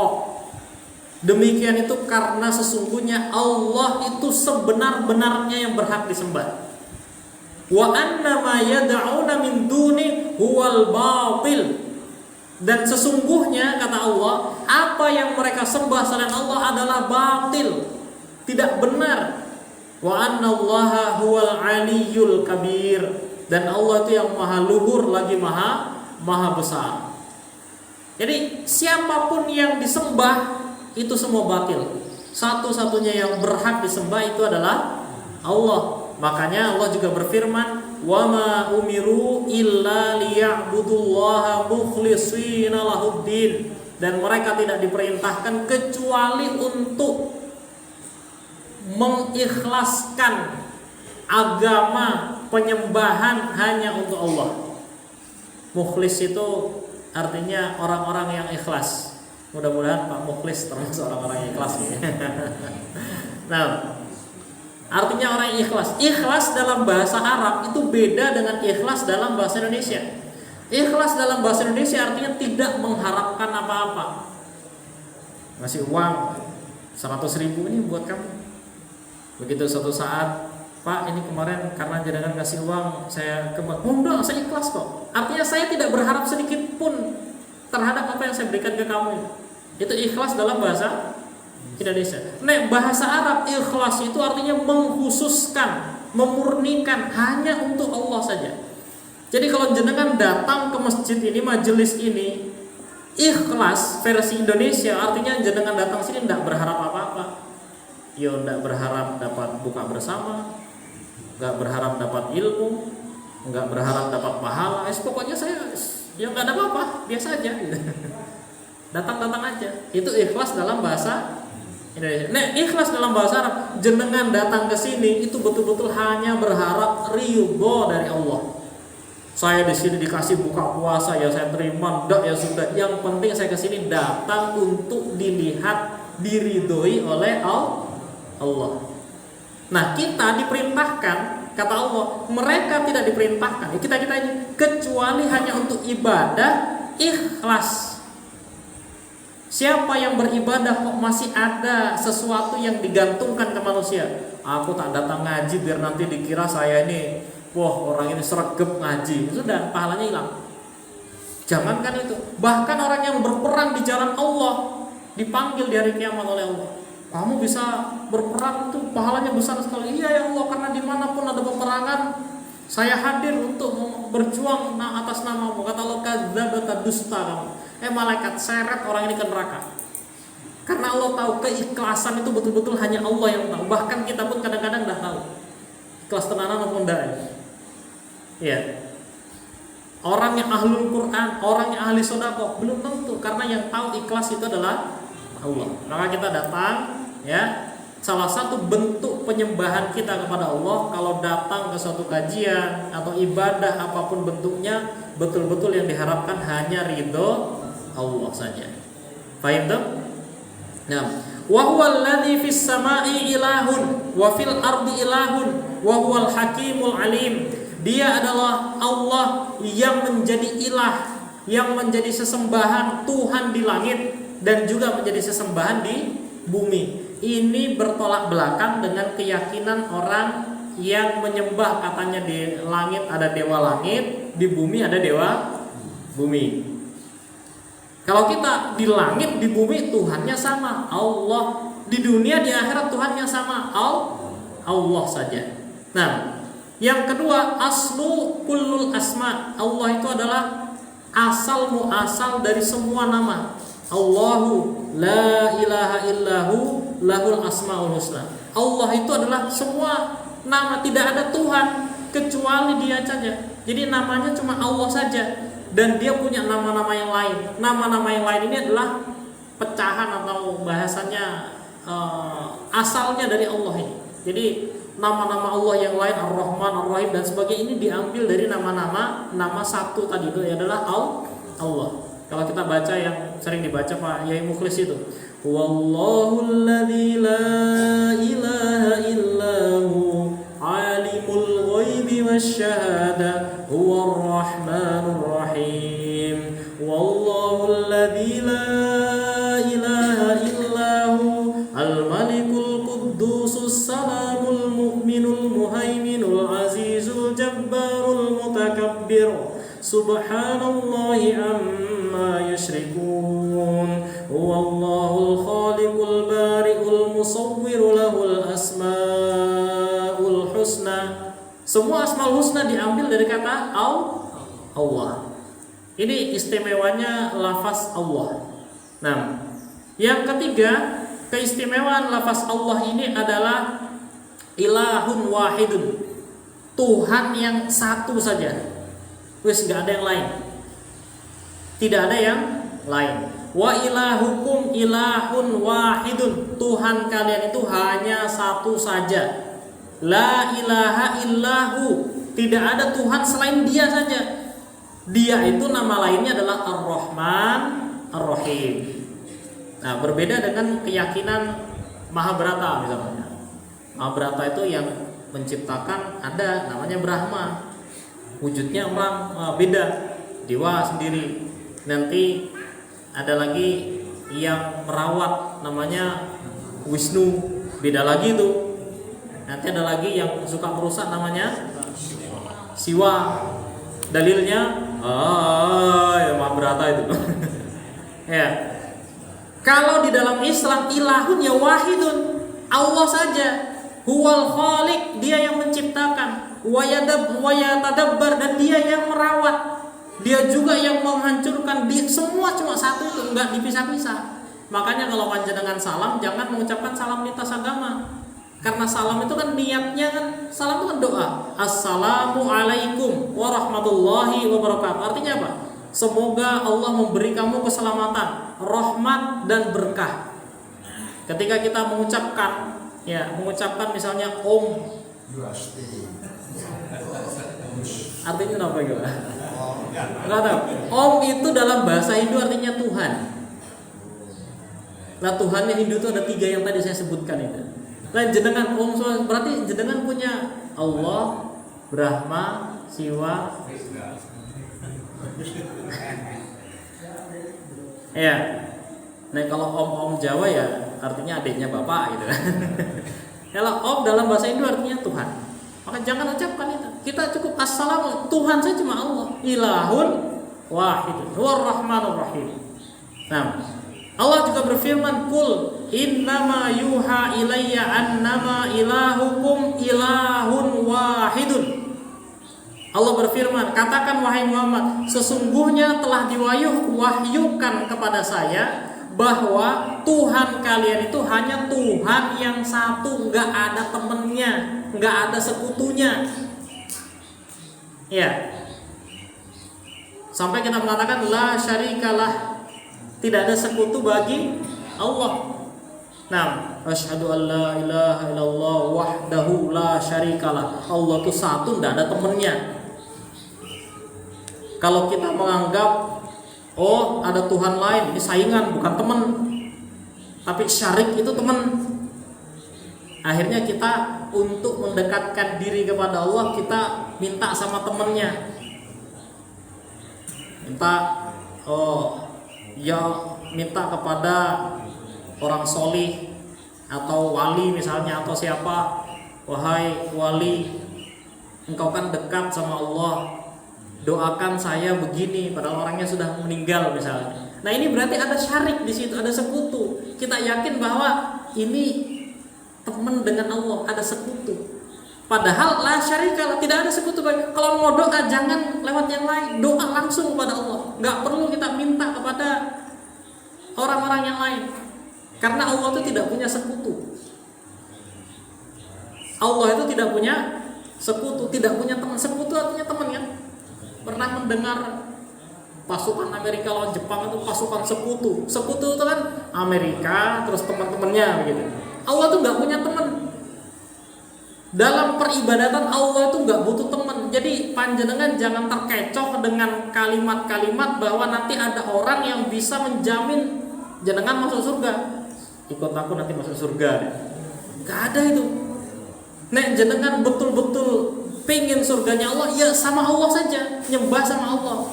Demikian itu karena sesungguhnya Allah itu sebenar-benarnya yang berhak disembah. Wa anna ma yad'una min duni huwal batil. Dan sesungguhnya kata Allah, apa yang mereka sembah selain Allah adalah batil, tidak benar. Wa annallaha huwal aliyyul kabir. Dan Allah itu yang maha luhur lagi maha besar. Jadi siapapun yang disembah itu semua batil. Satu-satunya yang berhak disembah itu adalah Allah. Makanya Allah juga berfirman, "Wa ma umiru illa liya'budullaha mukhlishina lahuddin." Dan mereka tidak diperintahkan kecuali untuk mengikhlaskan agama penyembahan hanya untuk Allah. Mukhlis itu artinya orang-orang yang ikhlas. Mudah-mudahan Pak Mukhlis termasuk orang-orang yang ikhlas ya. Nah, artinya orang yang ikhlas. Ikhlas dalam bahasa Arab itu beda dengan ikhlas dalam bahasa Indonesia. Ikhlas dalam bahasa Indonesia artinya tidak mengharapkan apa-apa. Ngasih uang 100.000 ini buat kamu. Begitu suatu saat, Pak ini kemarin karena jenengan kasih uang saya kembali. Oh enggak, saya ikhlas kok. Artinya saya tidak berharap sedikit pun terhadap apa yang saya berikan ke kamu. Itu ikhlas dalam bahasa Indonesia. Nah, bahasa Arab ikhlas itu artinya mengkhususkan, memurnikan hanya untuk Allah saja. Jadi kalau jenengan datang ke masjid ini, majelis ini, ikhlas versi Indonesia artinya jenengan datang sini tidak berharap apa-apa. Ya tidak berharap dapat buka bersama, nggak berharap dapat ilmu, nggak berharap dapat pahala. Pokoknya saya ya nggak ada apa-apa, biasa aja. Gitu. Datang-datang aja. Itu ikhlas dalam bahasa Indonesia. Nah, ikhlas dalam bahasa Arab, jenengan datang ke sini itu betul-betul hanya berharap ridho dari Allah. Saya di sini dikasih buka puasa, ya saya terima, enggak ya sudah. Yang penting saya ke sini datang untuk dilihat, diridhoi oleh Allah. Nah, kita diperintahkan, kata Allah, mereka tidak diperintahkan. Kita ini kecuali hanya untuk ibadah ikhlas. Siapa yang beribadah kok masih ada sesuatu yang digantungkan ke manusia? Aku tak datang ngaji biar nanti dikira saya ini, wah orang ini sregep ngaji. Sudah, pahalanya hilang. Jangankan itu, bahkan orang yang berperang di jalan Allah dipanggil di hari kiamat oleh Allah. Kamu bisa berperang itu pahalanya besar sekali. Iya ya Allah, karena dimanapun ada peperangan saya hadir untuk berjuang atas namamu. Kata Allah, kadzdzabta, dusta kamu. Malaikat, seret orang ini ke neraka. Karena Allah tahu keikhlasan itu betul-betul hanya Allah yang tahu. Bahkan kita pun kadang-kadang tidak tahu ikhlas tenanan maupun tidak. Ya. Orang yang ahlul Quran, orang yang ahli sedekah belum tentu, karena yang tahu ikhlas itu adalah Allah. Maka kita datang, ya. Salah satu bentuk penyembahan kita kepada Allah kalau datang ke suatu kajian atau ibadah apapun bentuknya, betul-betul yang diharapkan hanya ridho Allah saja. Paham tak? Nah, wa huwal ladzi fis sama'i ilahun wa fil ardi ilahun wa huwal hakimul alim. Dia adalah Allah yang menjadi ilah, yang menjadi sesembahan Tuhan di langit dan juga menjadi sesembahan di bumi. Ini bertolak belakang dengan keyakinan orang yang menyembah, katanya di langit ada dewa langit, di bumi ada dewa bumi. Kalau kita di langit, di bumi Tuhannya sama, Allah. Di dunia, di akhirat Tuhannya sama, Allah saja. Nah, yang kedua, aslu kullul asma. Allah itu adalah asal muasal dari semua nama. Allahu la ilaha illahu lahul asmaul husna. Allah itu adalah semua nama, tidak ada Tuhan kecuali Dia saja. Jadi namanya cuma Allah saja. Dan Dia punya nama-nama yang lain. Nama-nama yang lain ini adalah pecahan atau bahasanya asalnya dari Allah ini. Jadi nama-nama Allah yang lain, Ar-Rahman, Ar-Rahim dan sebagainya ini diambil dari nama satu tadi itu adalah Allah. Kalau kita baca yang sering dibaca Pak Yai Mukhlis itu, Wallahul ladzi la ilaha illahu alimul ghaibi wasyahada huwar rahmanur rahim. Wallahul ladzi la ilaha illahu al-malikul quddusus salamul mu'minul muhaiminul azizul jabbarul mutakabbir. Subhanallahi amma yushrikun. Huwallahul khaliqul bari'ul musawwir lahul asmaul husna. Semua asmaul husna diambil dari kata Allah. Ini istimewanya lafaz Allah. Nah, yang ketiga, keistimewaan lafaz Allah ini adalah ilahun wahidun. Tuhan yang satu saja. Wis enggak ada yang lain. Tidak ada yang lain. Wa ilahukum ilahun wahidun. Tuhan kalian itu hanya satu saja. La ilaha illahu. Tidak ada Tuhan selain Dia saja. Dia itu nama lainnya adalah Ar-Rahman, Ar-Rahim. Nah, berbeda dengan keyakinan Mahabharata misalnya. Mahabharata itu yang menciptakan ada namanya Brahma. Wujudnya orang beda, dewa sendiri. Nanti ada lagi yang merawat namanya Wisnu, beda lagi tuh. Nanti ada lagi yang suka merusak namanya Siwa. Dalilnya ya Mahabharata itu. Ya. Kalau di dalam Islam ilahun ya wahidun, Allah saja. Huwal khaliq, Dia yang menciptakan. Wa yatadabbar, dan Dia yang merawat. Dia juga yang menghancurkan. Semua cuma satu itu, enggak dipisah-pisah. Makanya kalau panjenengan salam, jangan mengucapkan salam lintas agama. Karena salam itu kan niatnya kan, salam itu kan doa. Assalamualaikum warahmatullahi wabarakatuh. Artinya apa? Semoga Allah memberi kamu keselamatan, rahmat dan berkah. Ketika kita mengucapkan misalnya Om, artinya apa gitu? Enggak tahu. Om itu dalam bahasa Hindu artinya Tuhan. Nah, Tuhannya Hindu itu ada 3 yang tadi saya sebutkan itu. Nah, jenengan Om berarti jenengan punya Allah, Brahma, Siwa. Ya. Nah, kalau Om Jawa ya artinya adiknya bapak gitu. Kalau Om dalam bahasa Hindu artinya Tuhan. Maka jangan ucapkan itu. Kita cukup assalamu, Tuhan saja cuma Allah. Ilahun wahid, huwar rahmanur rahim. Nah, Allah juga berfirman, "Qul innama yuha ilayya annama ilahukum ilahun wahidun." Allah berfirman, katakan wahai Muhammad, sesungguhnya telah diwahyukan kepada saya bahwa Tuhan kalian itu hanya Tuhan yang satu, nggak ada temennya, nggak ada sekutunya. Ya. Sampai kita mengatakan la syarikalah, tidak ada sekutu bagi Allah. Nah, asyhadu an la ilaha illallah wahdahu la syarikalah. Allah itu satu, tidak ada temennya. Kalau kita menganggap ada Tuhan lain, ini saingan bukan teman, tapi syarik itu teman. Akhirnya kita untuk mendekatkan diri kepada Allah, kita minta sama temennya. Minta kepada orang solih atau wali misalnya, atau siapa, wahai wali, engkau kan dekat sama Allah, doakan saya begini, padahal orangnya sudah meninggal misalnya. Nah, ini berarti ada syarik di situ, ada sekutu. Kita yakin bahwa ini teman dengan Allah, ada sekutu. Padahal la syarika, tidak ada sekutu. Kalau mau doa jangan lewat yang lain, doa langsung kepada Allah. Nggak perlu kita minta kepada orang-orang yang lain, karena Allah itu tidak punya sekutu. Allah itu tidak punya sekutu, tidak punya teman. Sekutu artinya teman ya. Pernah mendengar pasukan Amerika lawan Jepang itu pasukan sekutu. Sekutu itu kan Amerika terus teman-temannya begitu. Allah itu nggak punya teman. Dalam peribadatan Allah itu nggak butuh teman. Jadi panjenengan jangan terkecoh dengan kalimat-kalimat bahwa nanti ada orang yang bisa menjamin jenengan masuk surga. Ikut aku nanti masuk surga. Nggak ada itu. Nek jenengan betul-betul pengen surganya Allah, ya sama Allah saja, nyembah sama Allah.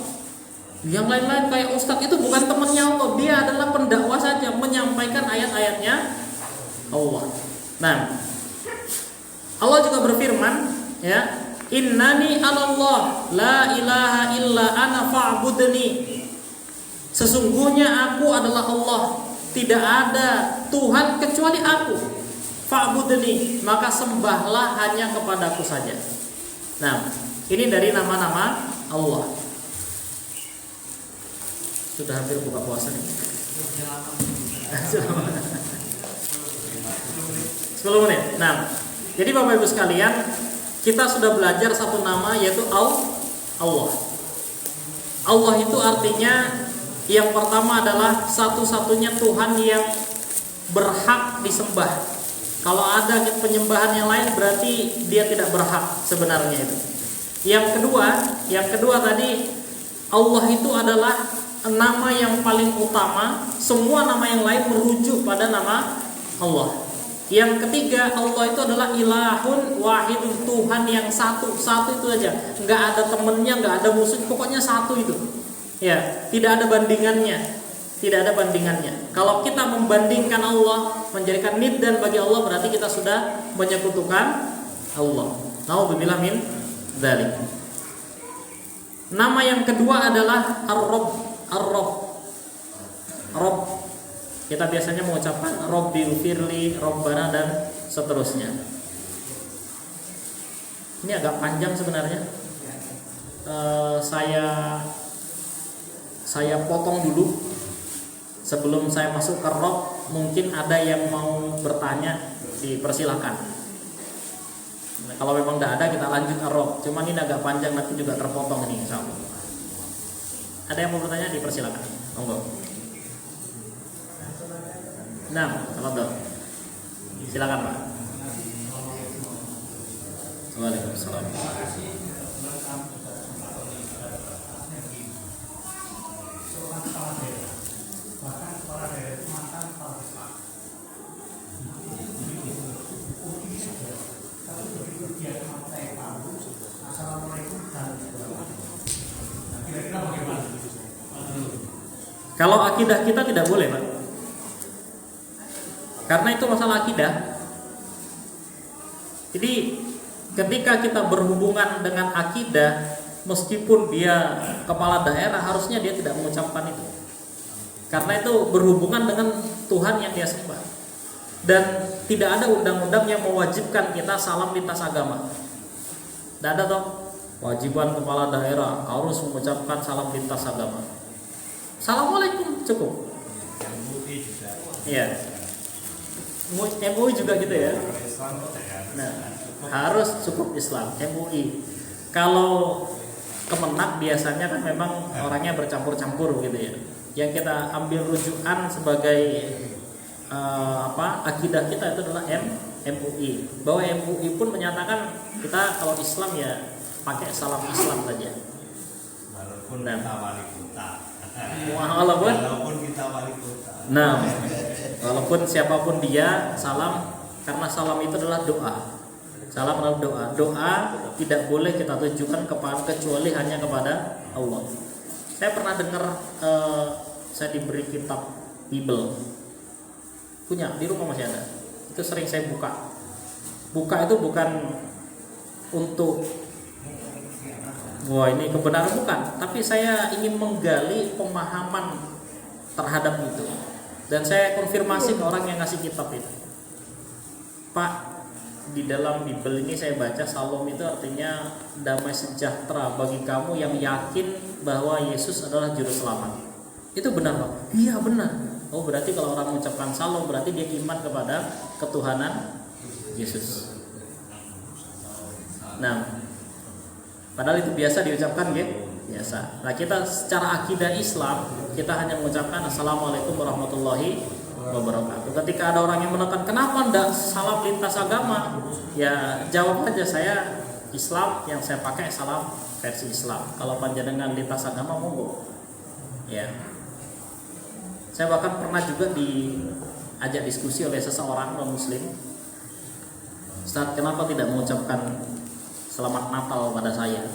Yang lain-lain kayak ustadz itu bukan temannya Allah, dia adalah pendakwah saja, menyampaikan ayat-ayatnya Allah. Nah, Allah juga berfirman, ya, innani anallah la ilaha illa ana fa'budni. Sesungguhnya aku adalah Allah, tidak ada Tuhan kecuali aku. Fa'budni, maka sembahlah hanya kepadaku saja. Nah, ini dari nama-nama Allah. Sudah hampir buka puasa nih. 10 menit. Nah, jadi Bapak Ibu sekalian, kita sudah belajar satu nama yaitu Allah. Allah itu artinya yang pertama adalah satu-satunya Tuhan yang berhak disembah. Kalau ada penyembahan yang lain berarti dia tidak berhak sebenarnya itu. Yang kedua tadi, Allah itu adalah nama yang paling utama. Semua nama yang lain merujuk pada nama Allah. Yang ketiga, Allah itu adalah ilahun wahidun, Tuhan yang satu itu aja. Nggak ada temennya, nggak ada musuh, pokoknya satu itu. Ya, tidak ada bandingannya. Tidak ada bandingannya. Kalau kita membandingkan Allah, menjadikan niddan bagi Allah, berarti kita sudah menyekutukan Allah. Nauzubillah min dzalik. Nama yang kedua adalah Ar-Rabb. Kita biasanya mengucapkan Rabbil firli, Rabbana dan seterusnya. Ini agak panjang sebenarnya. Saya potong dulu. Sebelum saya masuk ke Rabb, mungkin ada yang mau bertanya, dipersilakan. Nah, kalau memang tidak ada, kita lanjut ke Rabb. Cuman ini agak panjang, nanti juga terpotong ini, insyaallah. Ada yang mau bertanya, dipersilakan. Monggo. Nah, tafadhol. Silakan, Pak. Waalaikumsalam. Kalau akidah kita tidak boleh, Pak. Karena itu masalah akidah. Jadi ketika kita berhubungan dengan akidah, meskipun dia kepala daerah, harusnya dia tidak mengucapkan itu. Karena itu berhubungan dengan Tuhan yang dia sembah. Dan tidak ada undang-undang yang mewajibkan kita salam lintas agama. Tidak ada toh wajiban kepala daerah harus mengucapkan salam lintas agama. Assalamualaikum cukup. MUI juga. Iya. MUI juga gitu ya. Nah, harus cukup Islam. MUI. Kalau Kemenak biasanya kan memang orangnya bercampur-campur gitu ya. Yang kita ambil rujukan sebagai akidah kita itu adalah MUI. Bahwa MUI pun menyatakan kita kalau Islam ya pakai salam Islam saja. Walaupun kita wali kota. Walaupun kita wali kota. Nah, walaupun siapapun dia, salam, karena salam itu adalah doa. Salam adalah doa. Doa tidak boleh kita tunjukkan kecuali hanya kepada Allah. Saya pernah dengar, saya diberi kitab Bible, punya di rumah masih ada. Itu sering saya buka. Buka itu bukan untuk wah ini kebenaran, bukan, tapi saya ingin menggali pemahaman terhadap itu. Dan saya konfirmasi ke orang yang ngasih kitab itu. Pak, di dalam Bible ini saya baca Shalom itu artinya damai sejahtera bagi kamu yang yakin bahwa Yesus adalah juru selamat. Itu benar, Pak? Iya benar. Oh, berarti kalau orang mengucapkan Shalom berarti dia iman kepada ketuhanan Yesus. Nah, padahal itu biasa diucapkan gitu, biasa. Nah, kita secara akidah Islam kita hanya mengucapkan Assalamualaikum warahmatullahi wabarakatuh. Ketika ada orang yang menekan, kenapa ndak salam lintas agama? Ya jawab aja, saya Islam, yang saya pakai salam versi Islam. Kalau panjenengan lintas agama monggo. Ya. Saya bahkan pernah juga diajak diskusi oleh seseorang non muslim. Ustaz, kenapa tidak mengucapkan Selamat Natal pada saya?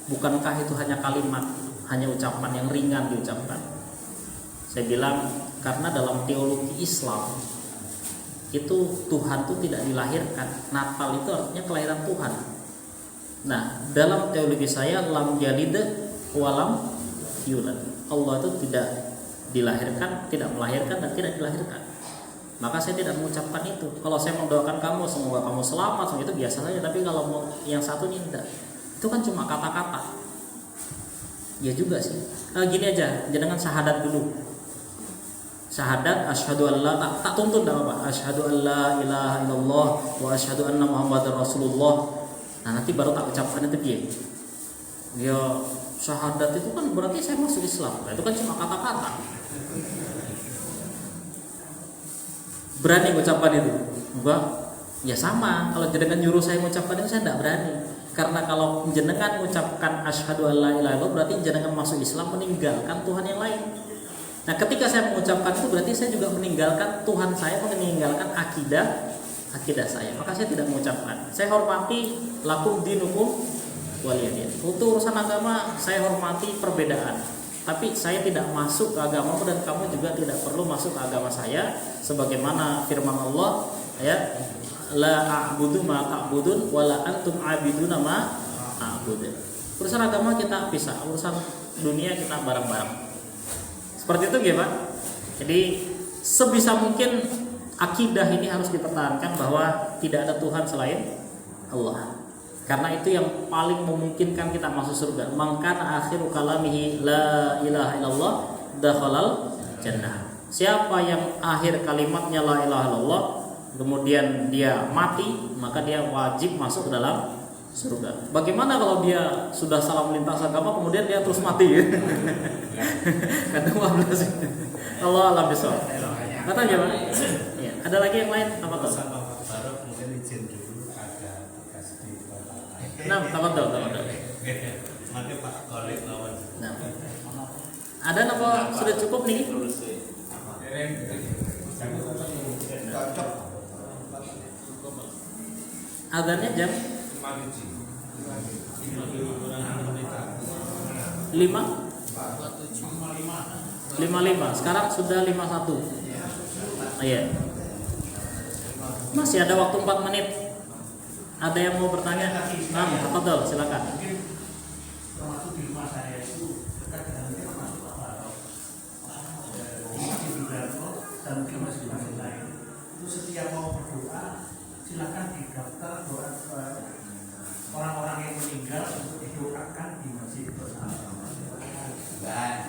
Bukankah itu hanya kalimat, hanya ucapan yang ringan diucapkan? Saya bilang, karena dalam teologi Islam itu Tuhan itu tidak dilahirkan. Natal itu artinya kelahiran Tuhan. Nah, dalam teologi saya lam yalid walam yulad. Allah itu tidak dilahirkan, tidak melahirkan dan tidak dilahirkan. Maka saya tidak mengucapkan itu. Kalau saya mendoakan kamu semoga kamu selamat, itu biasa saja. Tapi kalau yang satu ini tidak, itu kan cuma kata-kata. Ya juga sih. Gini aja, jangan syahadat dulu. Syahadat asyhadu alla, tak tuntun enggak apa-apa. Asyhadu alla ilaha illallah wa asyhadu anna muhammadar rasulullah. Nah, nanti baru tak ucapkan itu dia. Ya syahadat itu kan berarti saya masuk Islam. Nah, itu kan cuma kata-kata. Berani mengucapkan itu? Enggak. Ya sama, kalau jenengan nyuruh saya mengucapkan itu saya tidak berani. Karena kalau jenengan mengucapkan asyhadu alla ilaha illallah berarti jenengan masuk Islam, meninggalkan Tuhan yang lain. Nah, ketika saya mengucapkan itu berarti saya juga meninggalkan Tuhan saya, meninggalkan akidah saya. Maka saya tidak mengucapkan. Saya hormati lakum dinukum waliyadin. Untuk urusan agama saya hormati perbedaan. Tapi saya tidak masuk ke agamamu dan kamu juga tidak perlu masuk ke agama saya, sebagaimana firman Allah ya, la a'budu ma ta'budun wa la antum 'abiduna ma a'budu. Urusan agama kita pisah, urusan dunia kita bareng-bareng. Seperti itu ya Pak. Jadi sebisa mungkin akidah ini harus dipertahankan bahwa tidak ada Tuhan selain Allah. Karena itu yang paling memungkinkan kita masuk surga. Mangkana akhiru kalamihi la ilaha illallah dakhalal jannah. Siapa yang akhir kalimatnya la ilaha illallah kemudian dia mati, maka dia wajib masuk ke dalam surga. Bagaimana kalau dia sudah salah melintas agama kemudian dia terus mati ya? Kata 15. Allah alam bisawab. Kata gimana? Ya, ada lagi yang lain apa tuh? Baru kemudian izin dulu ada dikasih di tempat lain. Nah, tafadhol. Nanti Pak Kolik lawan. Nah. Ada apa sudah cukup nih? Cocok. Azannya jam 5:55. Sekarang sudah 51. Iya. Masih ada waktu 4 menit. Ada yang mau bertanya? Nah, tafadhol, silakan. Termasuk di rumah saya itu dekat dengan termasuk Pak Barok, di Widarto dan mungkin masjid-masjid lain. Itu setiap mau berdoa silakan didaftar doa orang-orang yang meninggal untuk didoakan di masjid bersama.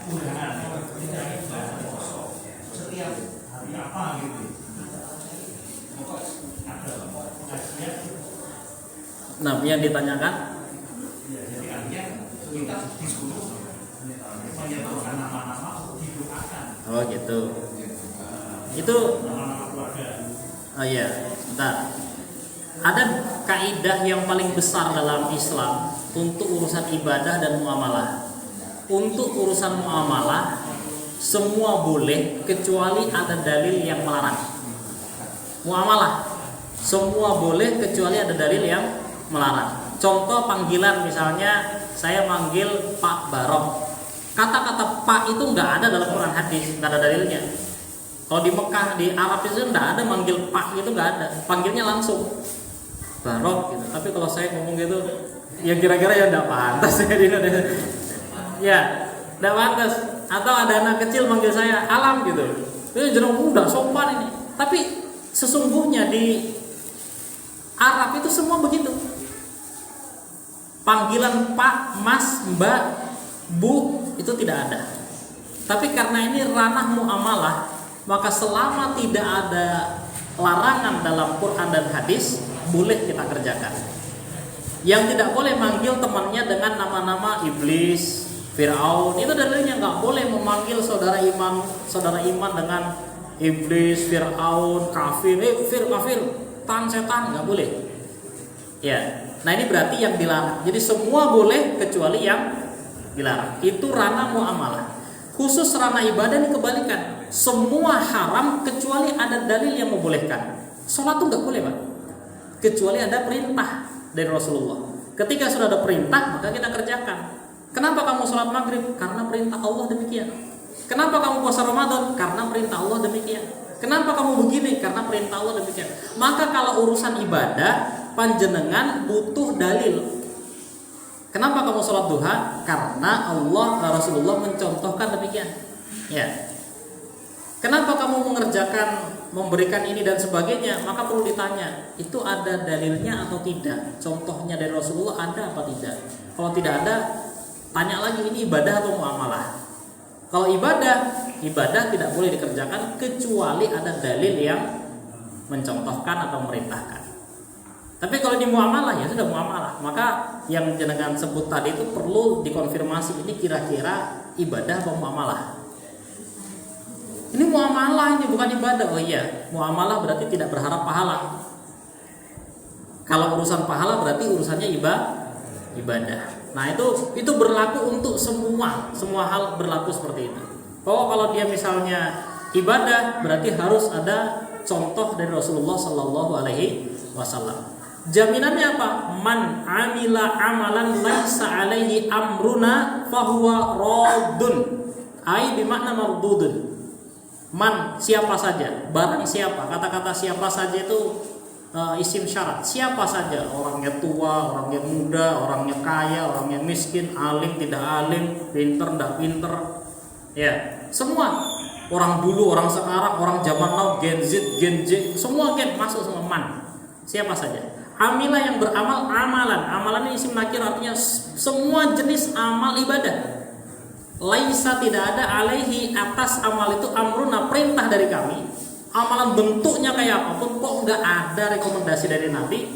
Undangan, tidak kosong. Setiap hari apa gitu. Ada pengajian. Nah, yang ditanyakan Ya, jadi artinya kita disuruh menyebutkan nama-nama untuk didoakan. oh gitu. Itu Nama-nama keluarga. oh iya, bentar. Ada kaidah yang paling besar dalam Islam untuk urusan ibadah dan muamalah. Untuk urusan muamalah semua boleh kecuali ada dalil yang melarang. Muamalah semua boleh kecuali ada dalil yang melarang. Contoh panggilan misalnya saya manggil Pak Barok. Kata-kata Pak itu nggak ada dalam Quran hadis, nggak ada dalilnya. Kalau di Mekah, di Arab itu nggak ada manggil Pak gitu, nggak ada. Panggilnya langsung Barok gitu. Tapi kalau saya ngomong gitu, ya kira-kira ya nggak pantas ya di Indonesia. Ya, nggak pantas. Atau ada anak kecil manggil saya Alam gitu. Itu jeneng udah sopan ini. Tapi sesungguhnya di Arab itu semua begitu. Panggilan Pak, Mas, Mbak, Bu itu tidak ada. Tapi karena ini ranah muamalah, maka selama tidak ada larangan dalam Quran dan hadis, boleh kita kerjakan. Yang tidak boleh manggil temannya dengan nama-nama iblis, Fir'aun, itu dalilnya nggak boleh memanggil saudara iman dengan iblis, Fir'aun, kafir, kafir, tan setan, nggak boleh. Ya, nah ini berarti yang dilarang. Jadi semua boleh kecuali yang dilarang. Itu ranah muamalah. Khusus ranah ibadah ini kebalikan. Semua haram kecuali ada dalil yang membolehkan. Sholat tuh nggak boleh, Pak, kecuali ada perintah dari Rasulullah. Ketika sudah ada perintah, maka kita kerjakan. Kenapa kamu sholat maghrib? Karena perintah Allah demikian. Kenapa kamu puasa Ramadan? Karena perintah Allah demikian. Kenapa kamu begini? Karena perintah Allah demikian. Maka kalau urusan ibadah, panjenengan butuh dalil. Kenapa kamu sholat duha? Karena Allah, Rasulullah mencontohkan demikian. Ya. Kenapa kamu memberikan ini dan sebagainya? Maka perlu ditanya, itu ada dalilnya atau tidak? Contohnya dari Rasulullah ada apa tidak? Kalau tidak ada, tanya lagi, ini ibadah atau muamalah? Kalau ibadah tidak boleh dikerjakan kecuali ada dalil yang mencontohkan atau merintahkan. Tapi kalau di muamalah ya sudah muamalah. Maka yang jenengan sebut tadi itu perlu dikonfirmasi, ini kira-kira ibadah atau muamalah? Ini muamalah, ini bukan ibadah. Oh iya, muamalah berarti tidak berharap pahala. Kalau urusan pahala berarti urusannya ibadah. Nah itu berlaku untuk semua hal berlaku seperti itu. Kalau dia misalnya ibadah berarti harus ada contoh dari Rasulullah Sallallahu Alaihi Wasallam. Jaminannya apa? Man amila amalan laisa alaihi amruna fahuwa raddun. Ai bermakna mardudun. Man siapa saja, barang siapa. Kata-kata siapa saja itu isim syarat. Siapa saja, orangnya tua, orangnya muda, orangnya kaya, orangnya miskin, alim tidak alim, pinter tidak pinter. Ya, semua. Orang dulu, orang sekarang, orang zaman now, Gen Z, Gen Z, semua gen masuk semua man. Siapa saja. Amilah yang beramal amalan. Amalan ini isim nakir artinya semua jenis amal ibadah. Laisa tidak ada alaihi atas amal itu amruna perintah dari kami. Amalan bentuknya kayak apapun kok nggak ada rekomendasi dari Nabi.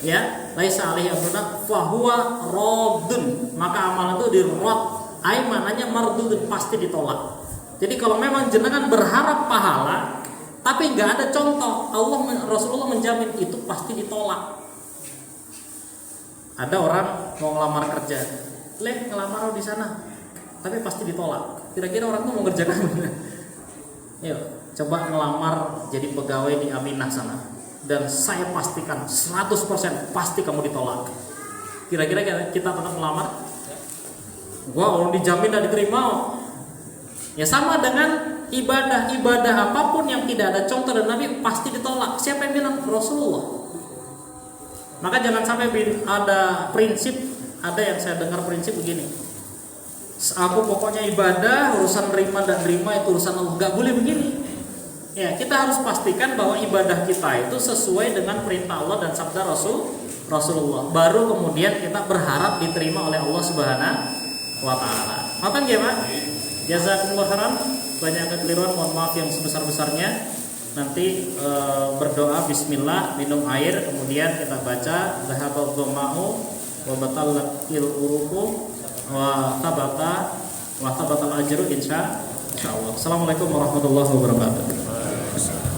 ya, laisa alaihi amruna fahuwa raddun, maka amalan itu dirad, ai mananya mardudun, pasti ditolak. Jadi kalau memang jenengan berharap pahala tapi nggak ada contoh, Rasulullah menjamin itu pasti ditolak. Ada orang mau ngelamar kerja, ngelamar di sana, tapi pasti ditolak. Kira-kira orang itu mau ngerjakan mana? Yuk, coba ngelamar jadi pegawai di Aminah sana, dan saya pastikan 100% pasti kamu ditolak. Kira-kira kita tetap melamar? Gua orang dijamin dan diterima. Ya sama dengan ibadah apapun yang tidak ada contoh dan Nabi pasti ditolak. Siapa yang bilang? Rasulullah. Maka jangan sampai ada prinsip, ada yang saya dengar prinsip begini. Aku pokoknya ibadah, urusan nerima dan nerima itu urusan Allah. Gak boleh begini. Ya, kita harus pastikan bahwa ibadah kita itu sesuai dengan perintah Allah dan sabda Rasulullah. Baru kemudian kita berharap diterima oleh Allah Subhanahu wa taala. Makan ya, Pak? Jazakumullah khairan. Banyak kekeliruan, mohon maaf yang sebesar-besarnya. Nanti berdoa bismillah, minum air, kemudian kita baca zahabadh dhama'u wa batallatil uruqu wa tabatal ajru insyaallah. Assalamualaikum warahmatullahi wabarakatuh.